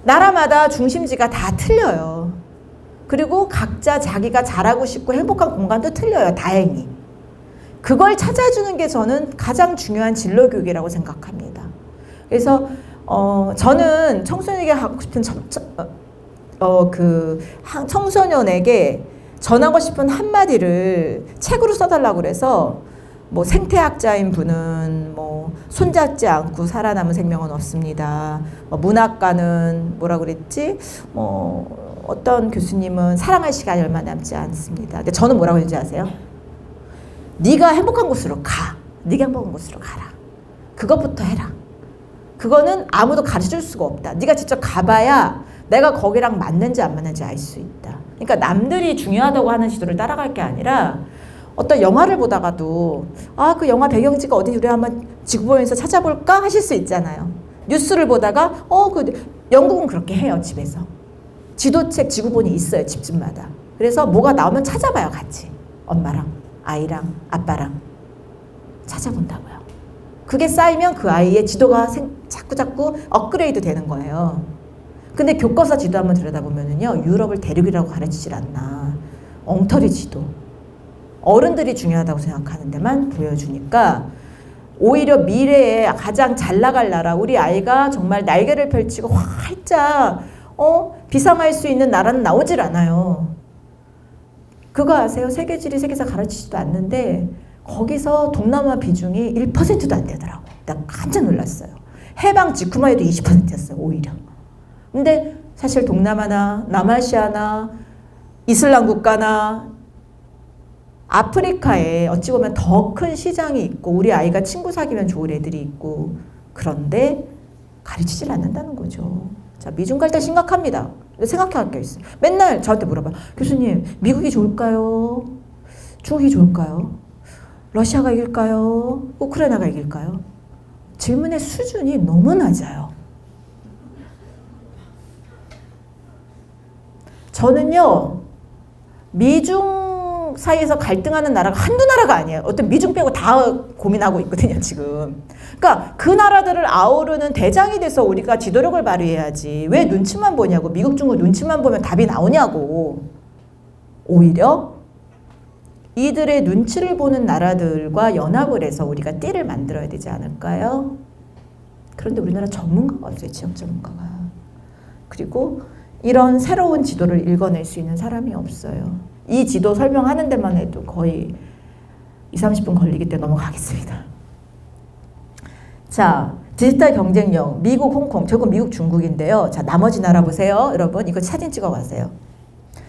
나라마다 중심지가 다 틀려요. 그리고 각자 자기가 잘하고 싶고 행복한 공간도 틀려요. 다행히. 그걸 찾아주는 게 저는 가장 중요한 진로 교육이라고 생각합니다. 그래서 저는 청소년에게 하고 싶은 청소년에게 전하고 싶은 한마디를 책으로 써달라고 그래서 뭐 생태학자인 분은 뭐 손잡지 않고 살아남은 생명은 없습니다. 문학가는 뭐라 그랬지? 어떤 교수님은 사랑할 시간이 얼마 남지 않습니다. 근데 저는 뭐라고 했는지 아세요? 네가 행복한 곳으로 가. 네가 행복한 곳으로 가라. 그것부터 해라. 그거는 아무도 가르쳐줄 수가 없다. 네가 직접 가봐야 내가 거기랑 맞는지 안 맞는지 알 수 있다. 그러니까 남들이 중요하다고 하는 지도를 따라갈 게 아니라 어떤 영화를 보다가도 그 영화 배경지가 어딘지 우리 한번 지구본에서 찾아볼까 하실 수 있잖아요. 뉴스를 보다가 영국은 그렇게 해요. 집에서. 지도책 지구본이 있어요. 집집마다. 그래서 뭐가 나오면 찾아봐요. 같이. 엄마랑 아이랑 아빠랑 찾아본다고요. 그게 쌓이면 그 아이의 지도가 자꾸 업그레이드 되는 거예요. 근데 교과서 지도 한번 들여다보면요, 유럽을 대륙이라고 가르치질 않나. 엉터리 지도. 어른들이 중요하다고 생각하는 데만 보여주니까 오히려 미래에 가장 잘 나갈 나라, 우리 아이가 정말 날개를 펼치고 활짝 비상할 수 있는 나라는 나오질 않아요. 그거 아세요? 세계 지리, 세계사 가르치지도 않는데 거기서 동남아 비중이 1%도 안 되더라고요. 나 깜짝 놀랐어요. 해방 직후만 해도 20%였어요. 오히려. 근데 사실 동남아나 남아시아나 이슬람 국가나 아프리카에 어찌 보면 더 큰 시장이 있고 우리 아이가 친구 사귀면 좋을 애들이 있고 그런데 가르치질 않는다는 거죠. 자, 미중 갈등 심각합니다. 생각할 게 있어요. 맨날 저한테 물어봐. 교수님, 미국이 좋을까요? 중국이 좋을까요? 러시아가 이길까요? 우크라이나가 이길까요? 질문의 수준이 너무 낮아요. 저는요, 미중 사이에서 갈등하는 나라가 한두 나라가 아니에요. 어떤 미중 빼고 다 고민하고 있거든요, 지금. 그러니까 그 나라들을 아우르는 대장이 돼서 우리가 지도력을 발휘해야지. 왜 눈치만 보냐고. 미국, 중국 눈치만 보면 답이 나오냐고. 오히려 이들의 눈치를 보는 나라들과 연합을 해서 우리가 띠를 만들어야 되지 않을까요? 그런데 우리나라 전문가가 없어요, 지역 전문가가. 그리고 이런 새로운 지도를 읽어낼 수 있는 사람이 없어요. 이 지도 설명하는 데만 해도 거의 20-30분 걸리기 때문에 넘어가겠습니다. 자, 디지털 경쟁력, 미국, 홍콩, 저건 미국, 중국인데요. 자, 나머지 나라 보세요. 여러분, 이거 사진 찍어 가세요.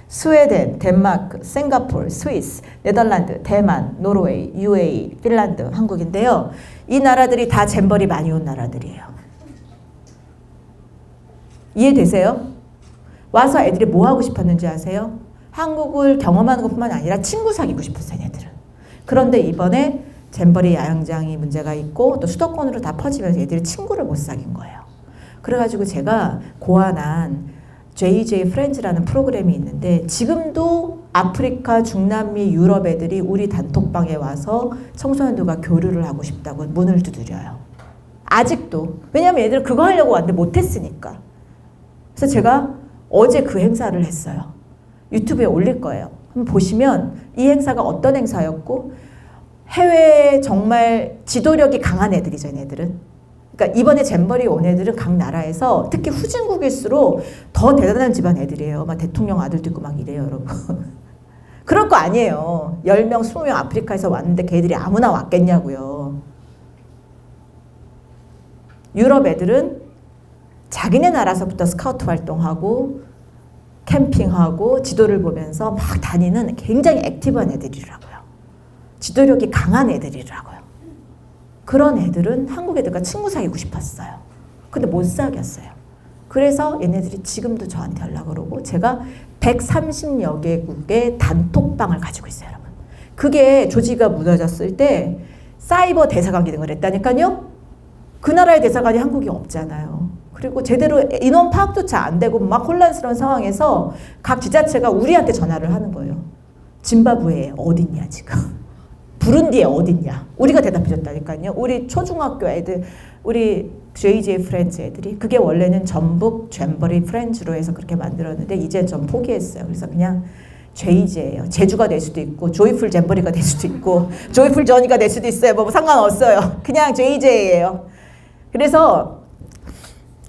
스웨덴, 덴마크, 싱가포르, 스위스, 네덜란드, 대만, 노르웨이, UAE, 핀란드, 한국인데요. 이 나라들이 다 잼버리 많이 온 나라들이에요. 이해되세요? 와서 애들이 뭐 하고 싶었는지 아세요? 한국을 경험하는 것뿐만 아니라 친구 사귀고 싶었어요, 애들은. 그런데 이번에 잼버리 야영장이 문제가 있고 또 수도권으로 다 퍼지면서 애들이 친구를 못 사귄 거예요. 그래가지고 제가 고안한 JJ 프렌즈라는 프로그램이 있는데 지금도 아프리카, 중남미, 유럽 애들이 우리 단톡방에 와서 청소년들과 교류를 하고 싶다고 문을 두드려요. 아직도. 왜냐하면 애들은 그거 하려고 왔는데 못했으니까. 그래서 제가 어제 그 행사를 했어요. 유튜브에 올릴 거예요. 한번 보시면 이 행사가 어떤 행사였고 해외에 정말 지도력이 강한 애들이죠, 얘네들은. 그러니까 이번에 잼버리 온 애들은 각 나라에서 특히 후진국일수록 더 대단한 집안 애들이에요. 막 대통령 아들도 있고 막 이래요, 여러분. 그럴 거 아니에요. 10명, 20명 아프리카에서 왔는데 걔들이 아무나 왔겠냐고요. 유럽 애들은 자기네 나라서부터 스카우트 활동하고 캠핑하고 지도를 보면서 막 다니는 굉장히 액티브한 애들이라고요. 지도력이 강한 애들이라고요. 그런 애들은 한국 애들과 친구 사귀고 싶었어요. 근데 못 사귀었어요. 그래서 얘네들이 지금도 저한테 연락을 오고 제가 130여 개국의 단톡방을 가지고 있어요, 여러분. 그게 조지가 무너졌을 때 사이버 대사관 기능을 했다니까요. 그 나라의 대사관이 한국이 없잖아요. 그리고 제대로 인원 파악조차 안 되고 막 혼란스러운 상황에서 각 지자체가 우리한테 전화를 하는 거예요. 짐바브웨에 어딨냐 지금. 부룬디에 어딨냐. 우리가 대답해줬다니까요. 우리 초중학교 애들, 우리 JJ 프렌즈 애들이. 그게 원래는 전북 잼버리 프렌즈로 해서 그렇게 만들었는데 이제 좀 포기했어요. 그래서 그냥 JJ예요. 제주가 될 수도 있고 조이풀 잼버리가 될 수도 있고 조이풀 저니가 될 수도 있어요. 뭐 상관없어요. 그냥 JJ예요. 그래서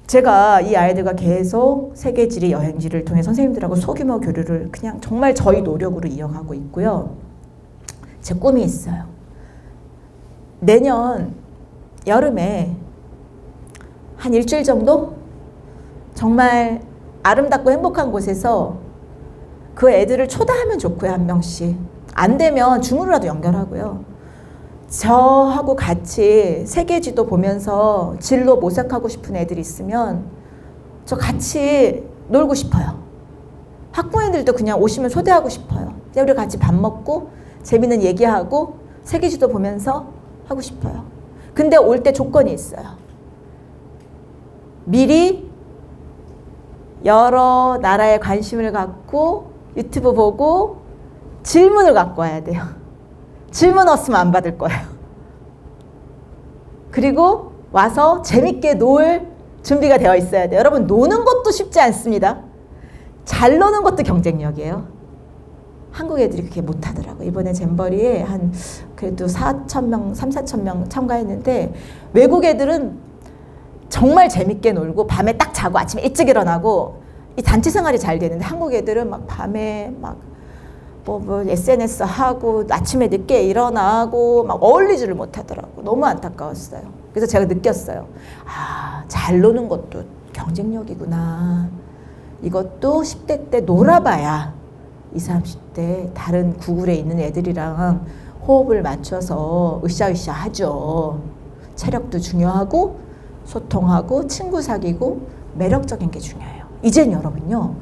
제가 이 아이들과 계속 세계지리 여행지를 통해 선생님들하고 소규모 교류를 그냥 정말 저희 노력으로 이어가고 있고요. 제 꿈이 있어요. 내년 여름에 한 일주일 정도 정말 아름답고 행복한 곳에서 그 애들을 초대하면 좋고요. 한 명씩. 안 되면 줌으로라도 연결하고요. 저하고 같이 세계지도 보면서 진로 모색하고 싶은 애들이 있으면 저 같이 놀고 싶어요. 학부모님들도 그냥 오시면 초대하고 싶어요. 우리 같이 밥 먹고 재밌는 얘기하고 세계지도 보면서 하고 싶어요. 근데 올 때 조건이 있어요. 미리 여러 나라에 관심을 갖고 유튜브 보고 질문을 갖고 와야 돼요. 질문 없으면 안 받을 거예요. 그리고 와서 재밌게 놀 준비가 되어 있어야 돼요. 여러분, 노는 것도 쉽지 않습니다. 잘 노는 것도 경쟁력이에요. 한국 애들이 그렇게 못하더라고요. 이번에 잼버리에 한 그래도 4,000명, 4,000명 참가했는데 외국 애들은 정말 재밌게 놀고 밤에 딱 자고 아침에 일찍 일어나고 이 단체 생활이 잘 되는데 한국 애들은 막 밤에 막 뭐 SNS 하고 아침에 늦게 일어나고 막 어울리지를 못하더라고. 너무 안타까웠어요. 그래서 제가 느꼈어요. 아, 잘 노는 것도 경쟁력이구나. 이것도 10대 때 놀아봐야 20, 30대 다른 구글에 있는 애들이랑 호흡을 맞춰서 으쌰으쌰 하죠. 체력도 중요하고 소통하고 친구 사귀고 매력적인 게 중요해요. 이젠 여러분요.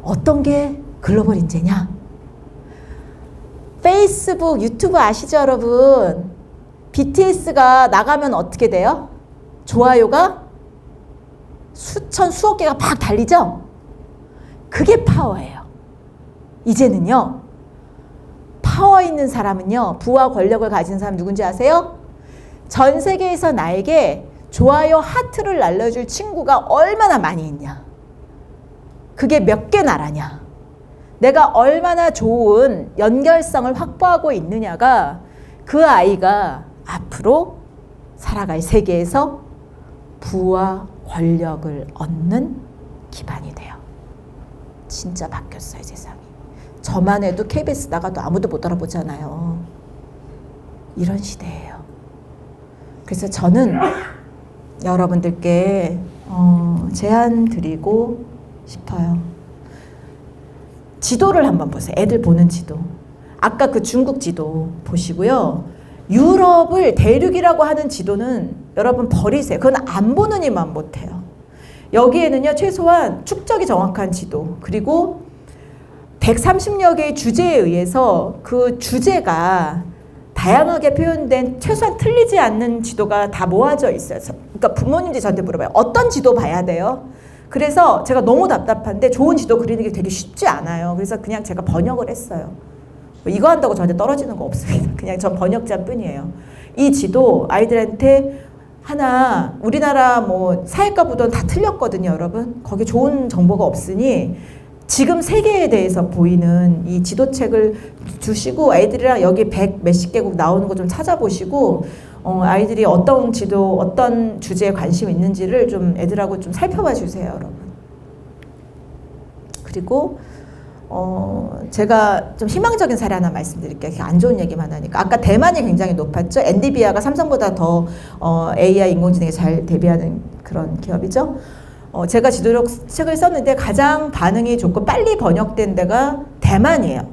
어떤 게 글로벌 인재냐? 페이스북, 유튜브 아시죠, 여러분? BTS가 나가면 어떻게 돼요? 좋아요가 수천, 수억 개가 막 달리죠? 그게 파워예요. 이제는요, 파워 있는 사람은요, 부와 권력을 가진 사람 누군지 아세요? 전 세계에서 나에게 좋아요 하트를 날려줄 친구가 얼마나 많이 있냐? 그게 몇 개 나라냐? 내가 얼마나 좋은 연결성을 확보하고 있느냐가 그 아이가 앞으로 살아갈 세계에서 부와 권력을 얻는 기반이 돼요. 진짜 바뀌었어요, 세상이. 저만 해도 KBS 나가도 아무도 못 알아보잖아요. 이런 시대예요. 그래서 저는 여러분들께 제안 드리고 싶어요. 지도를 한번 보세요. 애들 보는 지도. 아까 그 중국 지도 보시고요. 유럽을 대륙이라고 하는 지도는 여러분 버리세요. 그건 안 보는 이만 못해요. 여기에는요, 최소한 축적이 정확한 지도, 그리고 130여 개의 주제에 의해서 그 주제가 다양하게 표현된 최소한 틀리지 않는 지도가 다 모아져 있어요. 그러니까 부모님들이 저한테 물어봐요. 어떤 지도 봐야 돼요? 그래서 제가 너무 답답한데 좋은 지도 그리는 게 되게 쉽지 않아요. 그래서 그냥 제가 번역을 했어요. 이거 한다고 저한테 떨어지는 거 없습니다. 그냥 전 번역자 뿐이에요. 이 지도 아이들한테 하나, 우리나라 뭐 사회과 부도는 다 틀렸거든요, 여러분. 거기 좋은 정보가 없으니 지금 세계에 대해서 보이는 이 지도책을 주시고 아이들이랑 여기 100 몇십 개국 나오는 거 좀 찾아보시고 아이들이 어떤 지도, 어떤 주제에 관심이 있는지를 좀 애들하고 좀 살펴봐 주세요, 여러분. 그리고 제가 좀 희망적인 사례 하나 말씀드릴게요. 안 좋은 얘기만 하니까. 아까 대만이 굉장히 높았죠. 엔비디아가 삼성보다 더 AI 인공지능에 잘 대비하는 그런 기업이죠. 제가 지도력 책을 썼는데 가장 반응이 좋고 빨리 번역된 데가 대만이에요.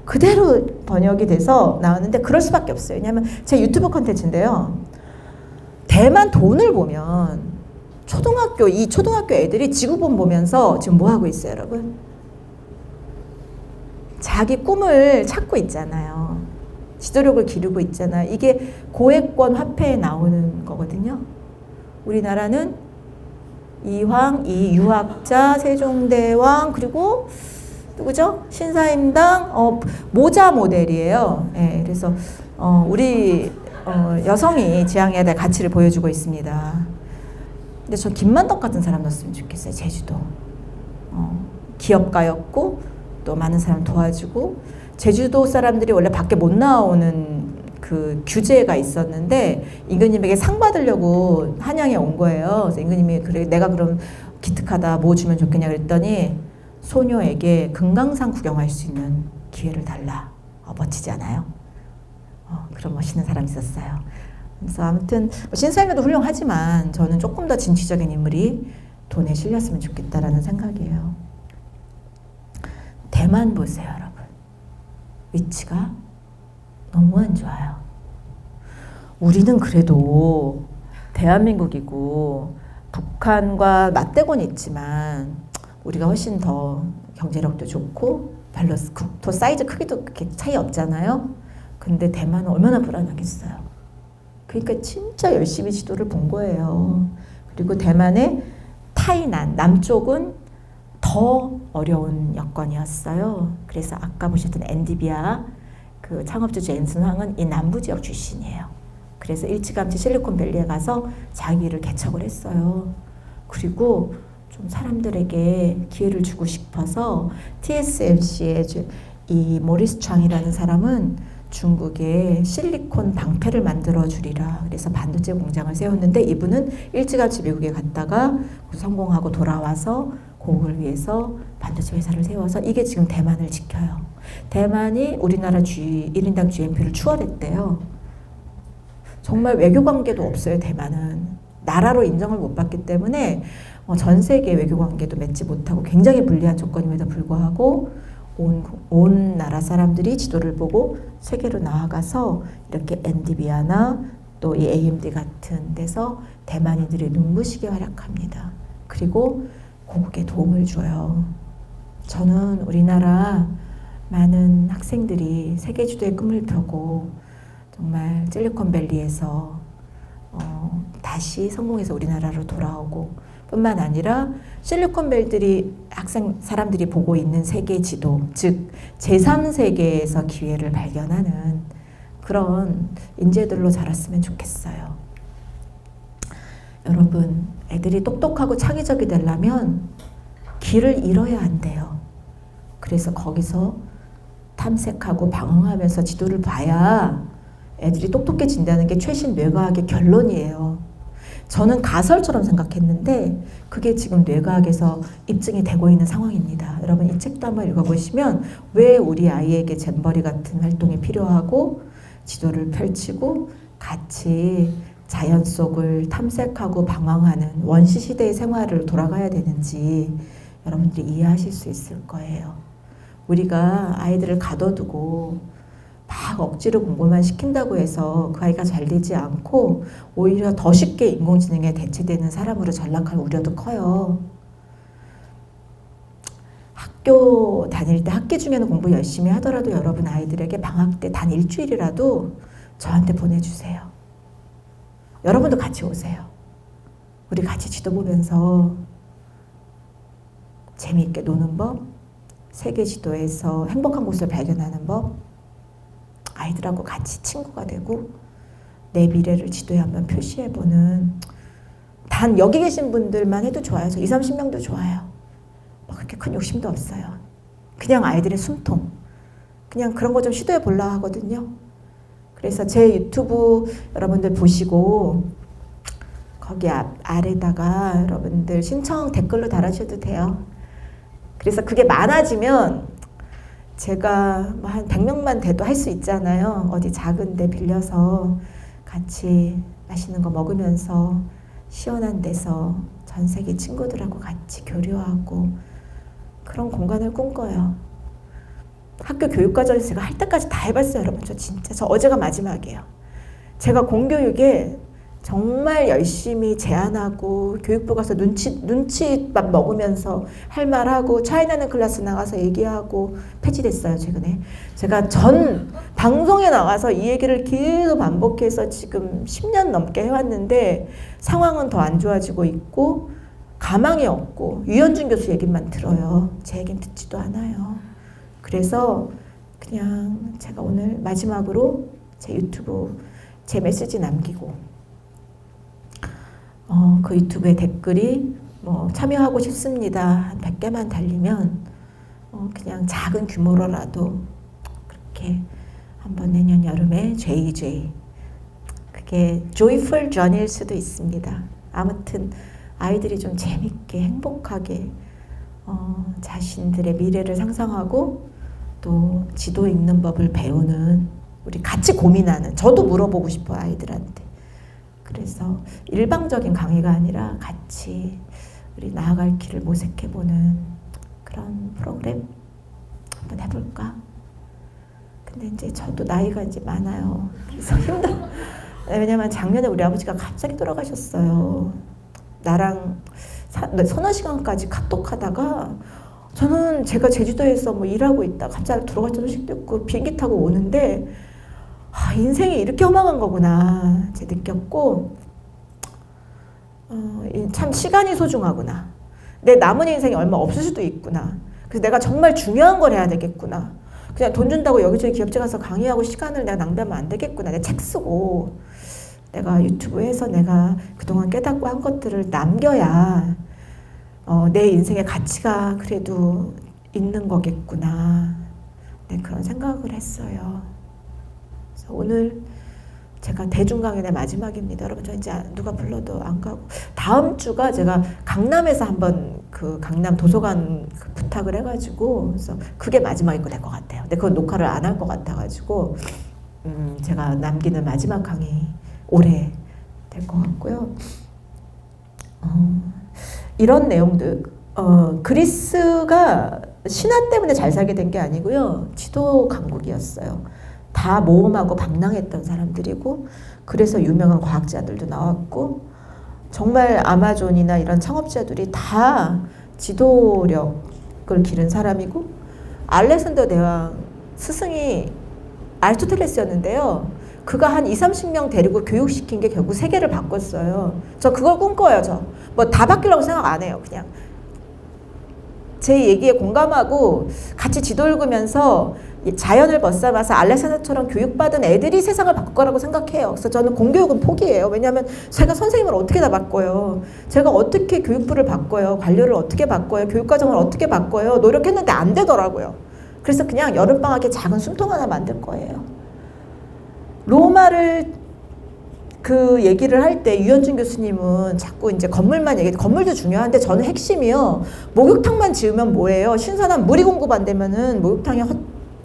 그대로 번역이 돼서 나왔는데 그럴 수밖에 없어요. 왜냐하면 제 유튜브 콘텐츠인데요. 대만 돈을 보면 이 초등학교 애들이 지구본 보면서 지금 뭐 하고 있어요, 여러분? 자기 꿈을 찾고 있잖아요. 지도력을 기르고 있잖아요. 이게 고액권 화폐에 나오는 거거든요. 우리나라는 이황, 이 유학자, 세종대왕, 그리고 누구죠? 신사임당 모자 모델이에요. 예, 그래서 우리 여성이 지향해야 될 가치를 보여주고 있습니다. 근데 저 김만덕 같은 사람 넣었으면 좋겠어요. 제주도. 기업가였고 또 많은 사람 도와주고, 제주도 사람들이 원래 밖에 못 나오는 그 규제가 있었는데 임금님에게 상 받으려고 한양에 온 거예요. 그래서 임금님이 그래 내가 그럼 기특하다, 뭐 주면 좋겠냐 그랬더니 소녀에게 금강산 구경할 수 있는 기회를 달라. 멋지지 않아요? 그런 멋있는 사람이 있었어요. 그래서 아무튼 신사임당도 훌륭하지만 저는 조금 더 진취적인 인물이 돈에 실렸으면 좋겠다라는 생각이에요. 대만 보세요, 여러분. 위치가 너무 안 좋아요. 우리는 그래도 대한민국이고 북한과 맞대고는 있지만 우리가 훨씬 더 경제력도 좋고 별로 국토 사이즈 크기도 그렇게 차이 없잖아요. 근데 대만은 얼마나 불안하겠어요. 그러니까 진짜 열심히 지도를 본 거예요. 그리고 대만의 타이난 남쪽은 더 어려운 여건이었어요. 그래서 아까 보셨던 엔디비아 그 창업주 젠슨 황은 이 남부 지역 출신이에요. 그래서 일찌감치 실리콘밸리에 가서 자기를 개척을 했어요. 그리고 좀 사람들에게 기회를 주고 싶어서 TSMC의 이 모리스 촤이라는 사람은 중국에 실리콘 방패를 만들어 주리라. 그래서 반도체 공장을 세웠는데 이분은 일찌감치 미국에 갔다가 성공하고 돌아와서 그걸 위해서 반도체 회사를 세워서 이게 지금 대만을 지켜요. 대만이 우리나라 1인당 GNP를 추월했대요. 정말 외교 관계도 없어요. 대만은 나라로 인정을 못 받기 때문에 전 세계 외교 관계도 맺지 못하고 굉장히 불리한 조건임에도 불구하고 온 나라 사람들이 지도를 보고 세계로 나아가서 이렇게 엔디비아나 또 이 AMD 같은 데서 대만인들이 눈부시게 활약합니다. 그리고 고국에 도움을 줘요. 저는 우리나라 많은 학생들이 세계 주도의 꿈을 펴고 정말 실리콘밸리에서 다시 성공해서 우리나라로 돌아오고 뿐만 아니라 실리콘밸리들이 사람들이 보고 있는 세계 지도, 즉 제3세계에서 기회를 발견하는 그런 인재들로 자랐으면 좋겠어요. 여러분, 애들이 똑똑하고 창의적이 되려면 길을 잃어야 한대요. 그래서 거기서 탐색하고 방황하면서 지도를 봐야 애들이 똑똑해진다는 게 최신 뇌과학의 결론이에요. 저는 가설처럼 생각했는데 그게 지금 뇌과학에서 입증이 되고 있는 상황입니다. 여러분 이 책도 한번 읽어보시면 왜 우리 아이에게 잼버리 같은 활동이 필요하고 지도를 펼치고 같이 자연 속을 탐색하고 방황하는 원시시대의 생활을 돌아가야 되는지 여러분들이 이해하실 수 있을 거예요. 우리가 아이들을 가둬두고 막 억지로 공부만 시킨다고 해서 그 아이가 잘 되지 않고 오히려 더 쉽게 인공지능에 대체되는 사람으로 전락할 우려도 커요. 학교 다닐 때 학기 중에는 공부 열심히 하더라도 여러분 아이들에게 방학 때 단 일주일이라도 저한테 보내주세요. 여러분도 같이 오세요. 우리 같이 지도 보면서 재미있게 노는 법, 세계 지도에서 행복한 곳을 발견하는 법, 아이들하고 같이 친구가 되고 내 미래를 지도에 한번 표시해보는 단 여기 계신 분들만 해도 좋아요. 저 20, 30명도 좋아요. 그렇게 큰 욕심도 없어요. 그냥 아이들의 숨통 그냥 그런 거 좀 시도해 보려고 하거든요. 그래서 제 유튜브 여러분들 보시고 거기 아래다가 여러분들 신청 댓글로 달아주셔도 돼요. 그래서 그게 많아지면 제가 뭐 한 100명만 돼도 할 수 있잖아요. 어디 작은 데 빌려서 같이 맛있는 거 먹으면서 시원한 데서 전 세계 친구들하고 같이 교류하고 그런 공간을 꿈꿔요. 학교 교육과정에서 제가 할 때까지 다 해봤어요. 여러분 저 어제가 마지막이에요. 제가 공교육에 정말 열심히 제안하고 교육부 가서 눈치밥 먹으면서 할 말하고 차이나는 클래스 나가서 얘기하고 폐지됐어요. 최근에 제가 전 방송에 나가서 이 얘기를 계속 반복해서 지금 10년 넘게 해왔는데 상황은 더 안 좋아지고 있고 가망이 없고 유현준 교수 얘기만 들어요. 제 얘기는 듣지도 않아요. 그래서 그냥 제가 오늘 마지막으로 제 유튜브 제 메시지 남기고 그 유튜브에 댓글이 뭐 참여하고 싶습니다. 한 100개만 달리면 그냥 작은 규모로라도 그렇게 한번 내년 여름에 JJ 그게 Joyful Journey일 수도 있습니다. 아무튼 아이들이 좀 재밌게 행복하게 자신들의 미래를 상상하고 또 지도 읽는 법을 배우는 우리 같이 고민하는 저도 물어보고 싶어요. 아이들한테. 그래서 일방적인 강의가 아니라 같이 우리 나아갈 길을 모색해보는 그런 프로그램 한번 해볼까? 근데 이제 저도 나이가 이제 많아요. 그래서 힘들어. 왜냐면 작년에 우리 아버지가 갑자기 돌아가셨어요. 나랑 서너 시간까지 카톡하다가 저는 제가 제주도에서 뭐 일하고 있다 갑자기 돌아가신 소식도 있고 비행기 타고 오는데 인생이 이렇게 험악한 거구나 제가 느꼈고 참 시간이 소중하구나 내 남은 인생이 얼마 없을 수도 있구나 그래서 내가 정말 중요한 걸 해야 되겠구나. 그냥 돈 준다고 여기저기 기업체 가서 강의하고 시간을 내가 낭비하면 안 되겠구나. 내가 책 쓰고 내가 유튜브에서 내가 그동안 깨닫고 한 것들을 남겨야 내 인생의 가치가 그래도 있는 거겠구나. 네, 그런 생각을 했어요. 그래서 오늘 제가 대중강연의 마지막입니다. 여러분, 저 이제 누가 불러도 안 가고, 다음 주가 제가 강남에서 한번 그 강남 도서관 그 부탁을 해가지고, 그래서 그게 마지막일 거 될 것 같아요. 근데 그건 녹화를 안 할 것 같아가지고, 제가 남기는 마지막 강의 올해 될 것 같고요. 이런 내용들, 그리스가 신화 때문에 잘 살게 된 게 아니고요. 지도 강국이었어요. 다 모험하고 방랑했던 사람들이고, 그래서 유명한 과학자들도 나왔고, 정말 아마존이나 이런 창업자들이 다 지도력을 기른 사람이고, 알렉산더 대왕 스승이 아리스토텔레스였는데요. 그가 한 20-30명 데리고 교육시킨 게 결국 세계를 바꿨어요. 저 그걸 꿈꿔요. 저 뭐 다 바뀌려고 생각 안 해요. 그냥 제 얘기에 공감하고 같이 지도 읽으면서 자연을 벗삼아서 알렉산더처럼 교육받은 애들이 세상을 바꿀 거라고 생각해요. 그래서 저는 공교육은 포기해요. 왜냐하면 제가 선생님을 어떻게 다 바꿔요. 제가 어떻게 교육부를 바꿔요. 관료를 어떻게 바꿔요. 교육과정을 어떻게 바꿔요. 노력했는데 안 되더라고요. 그래서 그냥 여름방학에 작은 숨통 하나 만들 거예요. 로마를 그 얘기를 할 때 유현준 교수님은 자꾸 이제 건물만 얘기해. 건물도 중요한데 저는 핵심이요. 목욕탕만 지으면 뭐예요? 신선한 물이 공급 안 되면은 목욕탕이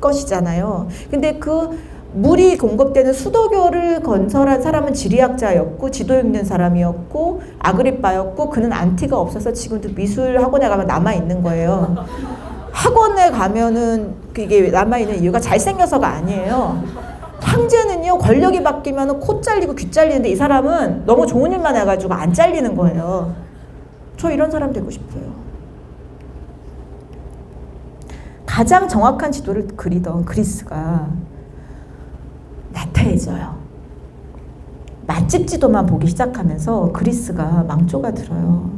헛것이잖아요. 근데 그 물이 공급되는 수도교를 건설한 사람은 지리학자였고 지도 읽는 사람이었고 아그리빠였고 그는 안티가 없어서 지금도 미술 학원에 가면 남아 있는 거예요. 학원에 가면은 그게 남아 있는 이유가 잘생겨서가 아니에요. 황제는요, 권력이 바뀌면 코 잘리고 귀 잘리는데 이 사람은 너무 좋은 일만 해가지고 안 잘리는 거예요. 저 이런 사람 되고 싶어요. 가장 정확한 지도를 그리던 그리스가 나태해져요. 맛집 지도만 보기 시작하면서 그리스가 망조가 들어요.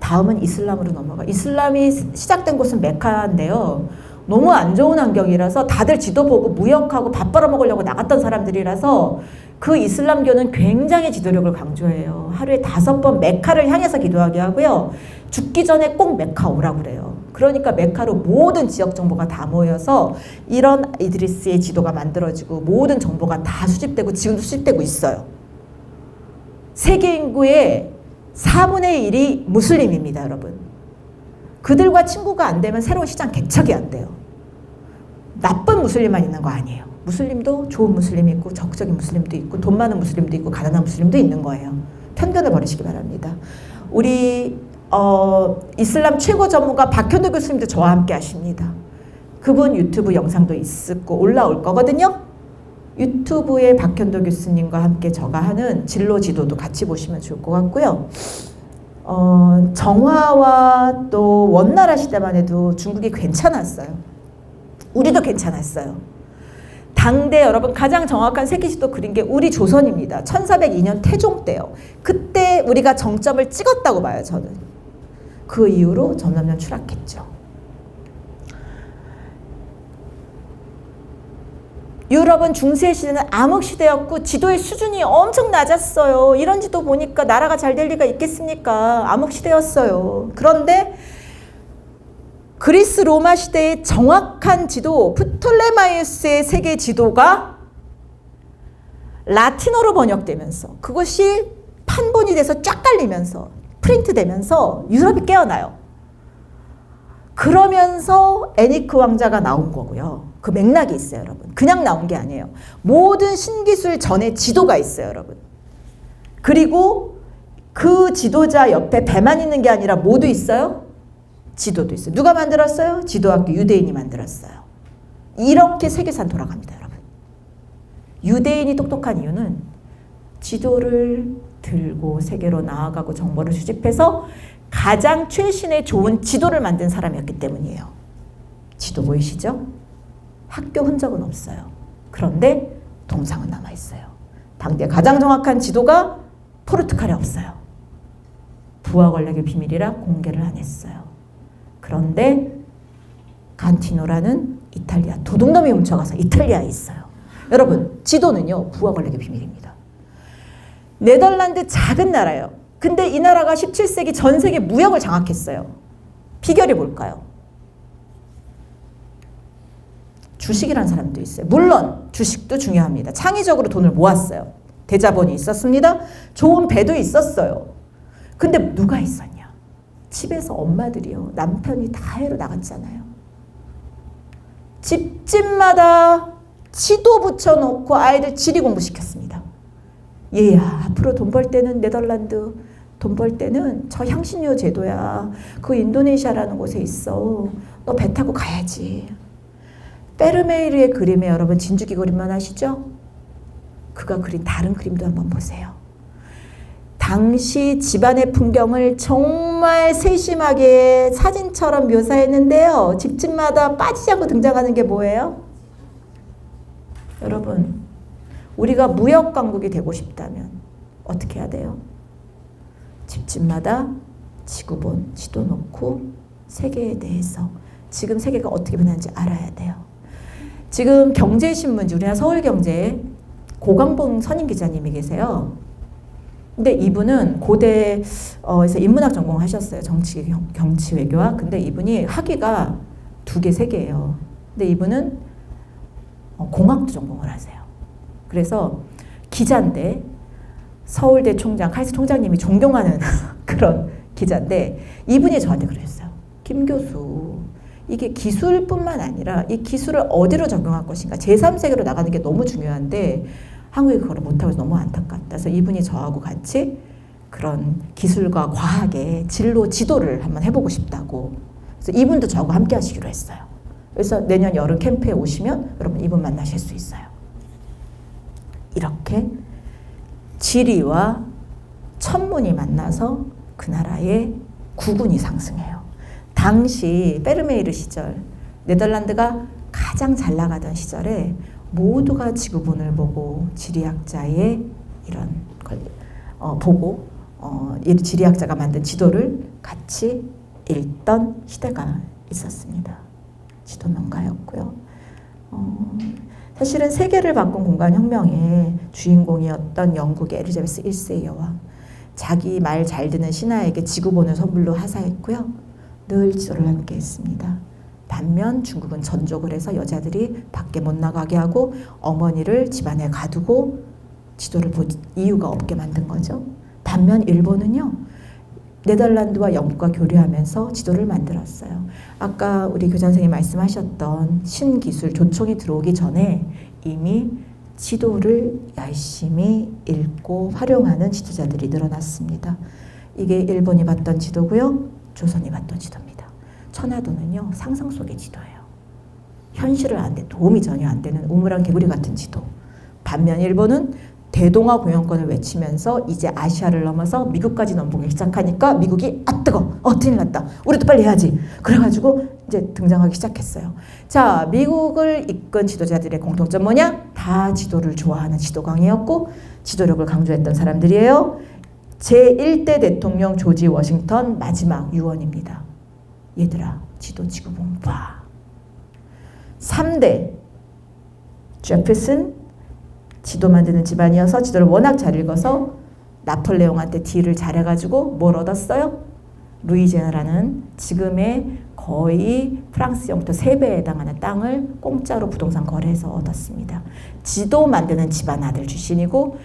다음은 이슬람으로 넘어가. 이슬람이 시작된 곳은 메카인데요. 너무 안 좋은 환경이라서 다들 지도 보고 무역하고 밥 벌어먹으려고 나갔던 사람들이라서 그 이슬람교는 굉장히 지도력을 강조해요. 하루에 5번 메카를 향해서 기도하게 하고요. 죽기 전에 꼭 메카 오라고 그래요. 그러니까 메카로 모든 지역 정보가 다 모여서 이런 이드리스의 지도가 만들어지고 모든 정보가 다 수집되고 지금도 수집되고 있어요. 세계 인구의 4분의 1이 무슬림입니다, 여러분. 그들과 친구가 안 되면 새로운 시장 개척이 안 돼요. 나쁜 무슬림만 있는 거 아니에요. 무슬림도 좋은 무슬림이 있고 적극적인 무슬림도 있고 돈 많은 무슬림도 있고 가난한 무슬림도 있는 거예요. 편견을 버리시기 바랍니다. 우리 이슬람 최고 전문가 박현도 교수님도 저와 함께 하십니다. 그분 유튜브 영상도 있고 올라올 거거든요. 유튜브에 박현도 교수님과 함께 저가 하는 진로 지도도 같이 보시면 좋을 것 같고요. 정화와 또 원나라 시대만 해도 중국이 괜찮았어요. 우리도 괜찮았어요. 당대 여러분 가장 정확한 세계지도 그린 게 우리 조선입니다. 1402년 태종 때요. 그때 우리가 정점을 찍었다고 봐요, 저는. 그 이후로 점점 추락했죠. 유럽은 중세시대는 암흑시대였고 지도의 수준이 엄청 낮았어요. 이런 지도 보니까 나라가 잘 될 리가 있겠습니까? 암흑시대였어요. 그런데 그리스 로마 시대의 정확한 지도, 프톨레마이오스의 세계 지도가 라틴어로 번역되면서 그것이 판본이 돼서 쫙 깔리면서 프린트되면서 유럽이 깨어나요. 그러면서 애니크 왕자가 나온 거고요. 그 맥락이 있어요, 여러분. 그냥 나온 게 아니에요. 모든 신기술 전에 지도가 있어요, 여러분. 그리고 그 지도자 옆에 배만 있는 게 아니라 뭐도 있어요? 지도도 있어요. 누가 만들었어요? 지도학교 유대인이 만들었어요. 이렇게 세계사는 돌아갑니다, 여러분. 유대인이 똑똑한 이유는 지도를 들고 세계로 나아가고 정보를 수집해서 가장 최신의 좋은 지도를 만든 사람이었기 때문이에요. 지도 보이시죠? 학교 흔적은 없어요. 그런데 동상은 남아있어요. 당대 가장 정확한 지도가 포르투갈에 없어요. 부하 권력의 비밀이라 공개를 안 했어요. 그런데 간티노라는 이탈리아 도둑놈이 훔쳐가서 이탈리아에 있어요. 여러분, 지도는요 부하 권력의 비밀입니다. 네덜란드 작은 나라예요. 근데 이 나라가 17세기 전 세계 무역을 장악했어요. 비결이 뭘까요? 주식이라는 사람도 있어요. 물론 주식도 중요합니다. 창의적으로 돈을 모았어요. 대자본이 있었습니다. 좋은 배도 있었어요. 근데 누가 있었냐? 집에서 엄마들이요. 남편이 다 해로 나갔잖아요. 집집마다 지도 붙여놓고 아이들 지리 공부시켰습니다. 얘야, 앞으로 돈 벌 때는 네덜란드, 돈 벌 때는 저 향신료 제도야. 그 인도네시아라는 곳에 있어. 너 배 타고 가야지. 페르메이르의 그림에 여러분 진주기 그림만 아시죠? 그가 그린 다른 그림도 한번 보세요. 당시 집안의 풍경을 정말 세심하게 사진처럼 묘사했는데요. 집집마다 빠지지 않고 등장하는 게 뭐예요? 여러분, 우리가 무역 강국이 되고 싶다면 어떻게 해야 돼요? 집집마다 지구본 지도 놓고 세계에 대해서 지금 세계가 어떻게 변하는지 알아야 돼요. 지금 경제신문지 우리나라 서울경제에 고강봉 선임 기자님이 계세요. 근데 이분은 고대에서 인문학 전공하셨어요. 정치, 경치, 외교학. 근데 이분이 학위가 2개, 3개예요. 근데 이분은 공학도 전공을 하세요. 그래서 기자인데 서울대 총장, 카이스트 총장님이 존경하는 그런 기자인데 이분이 저한테 그랬어요. 김 교수, 이게 기술뿐만 아니라 이 기술을 어디로 적용할 것인가 제3세계로 나가는 게 너무 중요한데 한국이 그걸 못하고 너무 안타깝다. 그래서 이분이 저하고 같이 그런 기술과 과학의 진로 지도를 한번 해보고 싶다고. 그래서 이분도 저하고 함께 하시기로 했어요. 그래서 내년 여름 캠프에 오시면 여러분 이분 만나실 수 있어요. 이렇게 지리와 천문이 만나서 그 나라의 국운이 상승해요. 당시 페르메이르 시절 네덜란드가 가장 잘 나가던 시절에 모두가 지구본을 보고 지리학자의 이런 걸 보고 지리학자가 만든 지도를 같이 읽던 시대가 있었습니다. 지도명가였고요. 사실은 세계를 바꾼 공간혁명의 주인공이었던 영국의 엘리자베스 1세 여왕, 자기 말 잘 듣는 신하에게 지구본을 선물로 하사했고요. 늘 지도를 함께 했습니다. 반면 중국은 전족을 해서 여자들이 밖에 못 나가게 하고 어머니를 집안에 가두고 지도를 볼 이유가 없게 만든 거죠. 반면 일본은요, 네덜란드와 영국과 교류하면서 지도를 만들었어요. 아까 우리 교장 선생님이 말씀하셨던 신기술 조총이 들어오기 전에 이미 지도를 열심히 읽고 활용하는 지도자들이 늘어났습니다. 이게 일본이 봤던 지도고요. 조선이 봤던 지도입니다. 천하도는요, 상상 속의 지도예요. 현실을 아는데 도움이 전혀 안 되는 우물안 개구리 같은 지도. 반면 일본은 대동아 공영권을 외치면서 이제 아시아를 넘어서 미국까지 넘보기 시작하니까 미국이 아 뜨거! 큰일 났다. 우리도 빨리 해야지. 그래가지고 이제 등장하기 시작했어요. 자, 미국을 이끈 지도자들의 공통점 뭐냐? 다 지도를 좋아하는 지도광이었고 지도력을 강조했던 사람들이에요. 제1대 대통령 조지 워싱턴 마지막 유언입니다. 얘들아, 지도 지구본 봐. 3대 제퍼슨, 지도 만드는 집안이어서 지도를 워낙 잘 읽어서 나폴레옹한테 딜을 잘해가지고 뭘 얻었어요? 루이지애나라는 지금의 거의 프랑스 영토 3배에 해당하는 땅을 공짜로 부동산 거래해서 얻었습니다. 지도 만드는 집안 아들 출신이고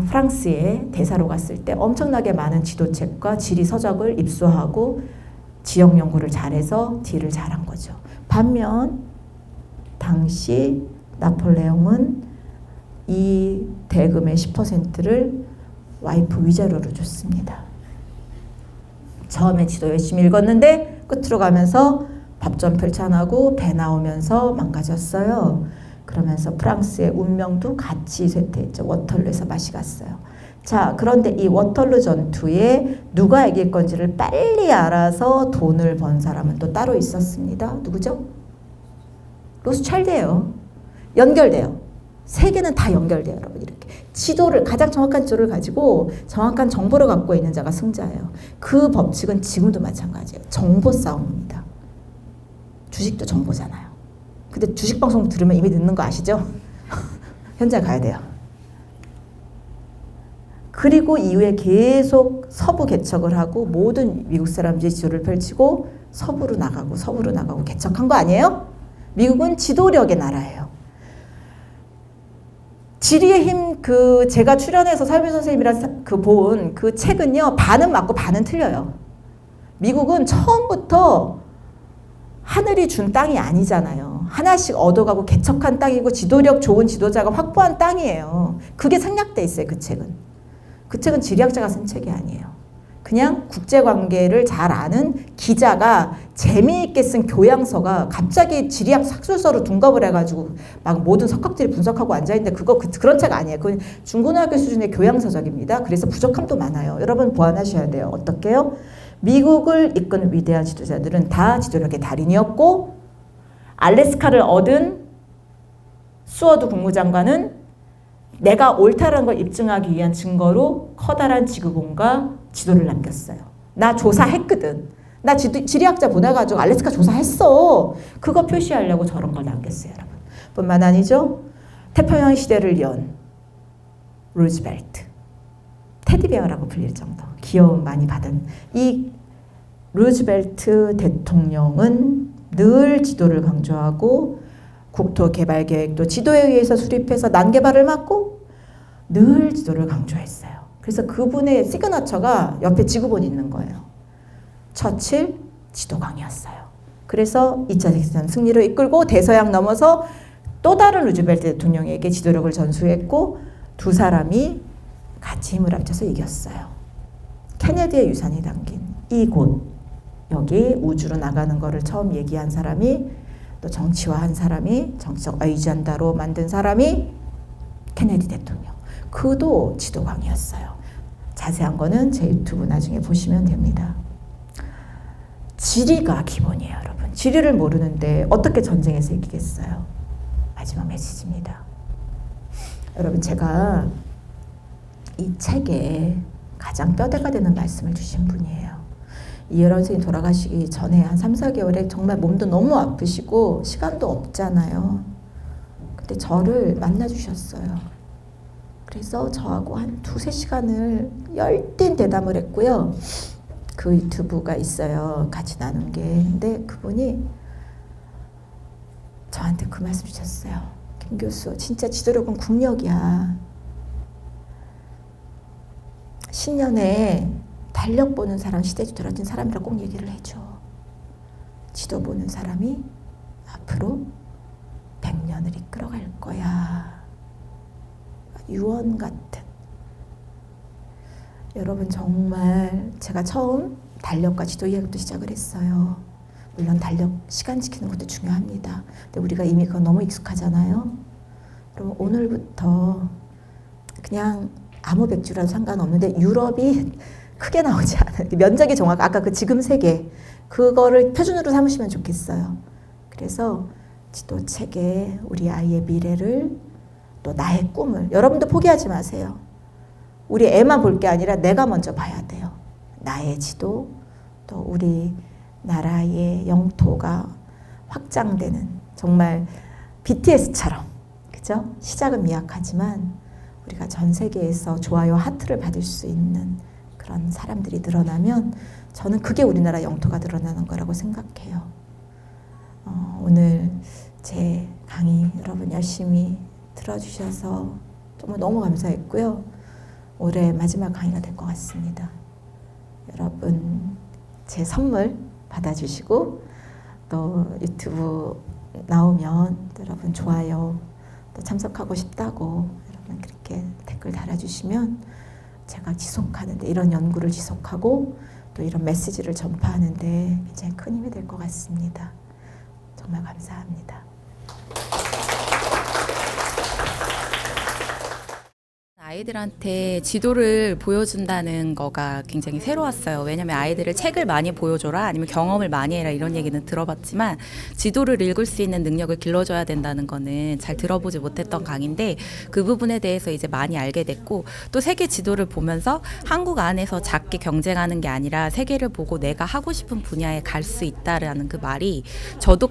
프랑스에 대사로 갔을 때 엄청나게 많은 지도책과 지리 서적을 입수하고 지역 연구를 잘해서 딜을 잘한 거죠. 반면 당시 나폴레옹은 이 대금의 10%를 와이프 위자료로 줬습니다. 처음에 지도 열심히 읽었는데 끝으로 가면서 밥점 펼쳐나고 배 나오면서 망가졌어요. 그러면서 프랑스의 운명도 같이 쇠퇴했죠. 워털루에서 맛이 갔어요. 자, 그런데 이 워털루 전투에 누가 이길 건지를 빨리 알아서 돈을 번 사람은 또 따로 있었습니다. 누구죠? 로스차일드예요. 연결돼요. 세계는 다 연결돼요, 여러분. 이렇게 지도를, 가장 정확한 지도를 가지고 정확한 정보를 갖고 있는 자가 승자예요. 그 법칙은 지금도 마찬가지예요. 정보 싸움입니다. 주식도 정보잖아요. 근데 주식 방송 들으면 이미 늦는 거 아시죠? 현장 가야 돼요. 그리고 이후에 계속 서부 개척을 하고 모든 미국 사람들이 지도를 펼치고 서부로 나가고 개척한 거 아니에요? 미국은 지도력의 나라예요. 지리의 힘 제가 출연해서 설비 선생님이랑 본 그 책은요, 반은 맞고 반은 틀려요. 미국은 처음부터 하늘이 준 땅이 아니잖아요. 하나씩 얻어가고 개척한 땅이고 지도력 좋은 지도자가 확보한 땅이에요. 그게 생략돼 있어요, 그 책은. 그 책은 지리학자가 쓴 책이 아니에요. 그냥 국제관계를 잘 아는 기자가 재미있게 쓴 교양서가 갑자기 지리학 학술서로 둔갑을 해가지고 막 모든 석학들이 분석하고 앉아있는데 그런 책 아니에요. 그건 중고등학교 수준의 교양서적입니다. 그래서 부족함도 많아요. 여러분 보완하셔야 돼요. 어떻게요? 미국을 이끄는 위대한 지도자들은 다 지도력의 달인이었고, 알래스카를 얻은 수워드 국무장관은 내가 옳다라는 걸 입증하기 위한 증거로 커다란 지구본과 지도를 남겼어요. 나 조사했거든. 나 지리학자 보내가지고 알래스카 조사했어. 그거 표시하려고 저런 걸 남겼어요, 여러분. 뿐만 아니죠. 태평양 시대를 연 루즈벨트. 테디베어라고 불릴 정도. 귀여움 많이 받은 이 루즈벨트 대통령은 늘 지도를 강조하고 국토개발계획도 지도에 의해서 수립해서 난개발을 막고 늘 지도를 강조했어요. 그래서 그분의 시그너처가 옆에 지구본이 있는 거예요. 처칠 지도강이었어요. 그래서 2차 세계대전 승리를 이끌고 대서양 넘어서 또 다른 루즈벨트 대통령에게 지도력을 전수했고 두 사람이 같이 힘을 합쳐서 이겼어요. 케네디의 유산이 담긴 이곳, 여기 우주로 나가는 거를 처음 얘기한 사람이, 또 정치화한 사람이, 정치적 아이잔다로 만든 사람이 케네디 대통령. 그도 지도강이었어요. 자세한 거는 제 유튜브 나중에 보시면 됩니다. 지리가 기본이에요, 여러분. 지리를 모르는데 어떻게 전쟁에서 이기겠어요? 마지막 메시지입니다. 여러분, 제가 이 책에 가장 뼈대가 되는 말씀을 주신 분이에요. 이혜란 선생님 돌아가시기 전에 한 3, 4개월에 정말 몸도 너무 아프시고 시간도 없잖아요. 근데 저를 만나주셨어요. 그래서 저하고 한 2, 3시간을 열띤 대담을 했고요. 그 유튜브가 있어요. 같이 나눈 게. 근데 그분이 저한테 그 말씀 주셨어요. 김 교수, 진짜 지도력은 국력이야. 신년에 달력 보는 사람, 시대에 들어진 사람이라고 꼭 얘기를 해줘. 지도 보는 사람이 앞으로 100년을 이끌어갈 거야. 유언 같은. 여러분, 정말 제가 처음 달력과 지도 이야기부터 시작을 했어요. 물론 달력 시간 지키는 것도 중요합니다. 근데 우리가 이미 그거 너무 익숙하잖아요. 그럼 오늘부터 그냥 아무 백주라도 상관없는데 유럽이 크게 나오지 않아요. 면적이 정확, 아까 그 지금 세계, 그거를 표준으로 삼으시면 좋겠어요. 그래서 지도책에 우리 아이의 미래를, 또 나의 꿈을, 여러분도 포기하지 마세요. 우리 애만 볼 게 아니라 내가 먼저 봐야 돼요. 나의 지도, 또 우리 나라의 영토가 확장되는, 정말 BTS처럼, 그죠? 시작은 미약하지만 우리가 전 세계에서 좋아요 하트를 받을 수 있는 그런 사람들이 늘어나면 저는 그게 우리나라 영토가 늘어나는 거라고 생각해요. 오늘 제 강의 여러분 열심히 들어주셔서 정말 너무 감사했고요. 올해 마지막 강의가 될 것 같습니다. 여러분 제 선물 받아주시고, 또 유튜브 나오면 여러분 좋아요, 또 참석하고 싶다고 여러분 그렇게 댓글 달아주시면 제가 지속하는데, 이런 연구를 지속하고 또 이런 메시지를 전파하는데 굉장히 큰 힘이 될 것 같습니다. 정말 감사합니다. 아이들한테 지도를 보여준다는 거가 굉장히 새로웠어요. 왜냐면 아이들을 책을 많이 보여줘라 아니면 경험을 많이 해라 이런 얘기는 들어봤지만 지도를 읽을 수 있는 능력을 길러줘야 된다는 거는 잘 들어보지 못했던 강의인데 그 부분에 대해서 이제 많이 알게 됐고 또 세계 지도를 보면서 한국 안에서 작게 경쟁하는 게 아니라 세계를 보고 내가 하고 싶은 분야에 갈 수 있다라는 그 말이 저도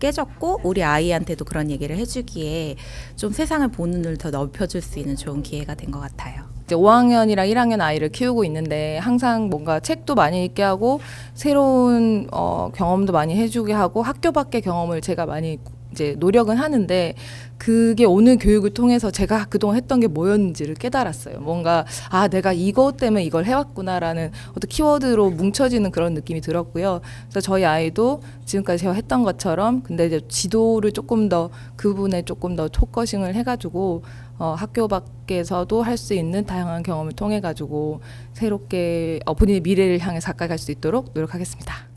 깨졌고 우리 아이한테도 그런 얘기를 해주기에 좀 세상을 보는 눈을 더 넓혀줄 수 있는 좋은 기회가 된 것 같아요. 이제 5학년이랑 1학년 아이를 키우고 있는데 항상 뭔가 책도 많이 읽게 하고 새로운 경험도 많이 해주게 하고 학교 밖의 경험을 제가 많이 이제 노력은 하는데 그게 오늘 교육을 통해서 제가 그동안 했던 게 뭐였는지를 깨달았어요. 뭔가 내가 이것 때문에 이걸 해왔구나라는 어떤 키워드로 뭉쳐지는 그런 느낌이 들었고요. 그래서 저희 아이도 지금까지 제가 했던 것처럼 근데 이제 지도를 조금 더 그 부분에 조금 더 포커싱을 해가지고 학교 밖에서도 할 수 있는 다양한 경험을 통해 가지고 새롭게 본인의 미래를 향해 가까이 갈 수 있도록 노력하겠습니다.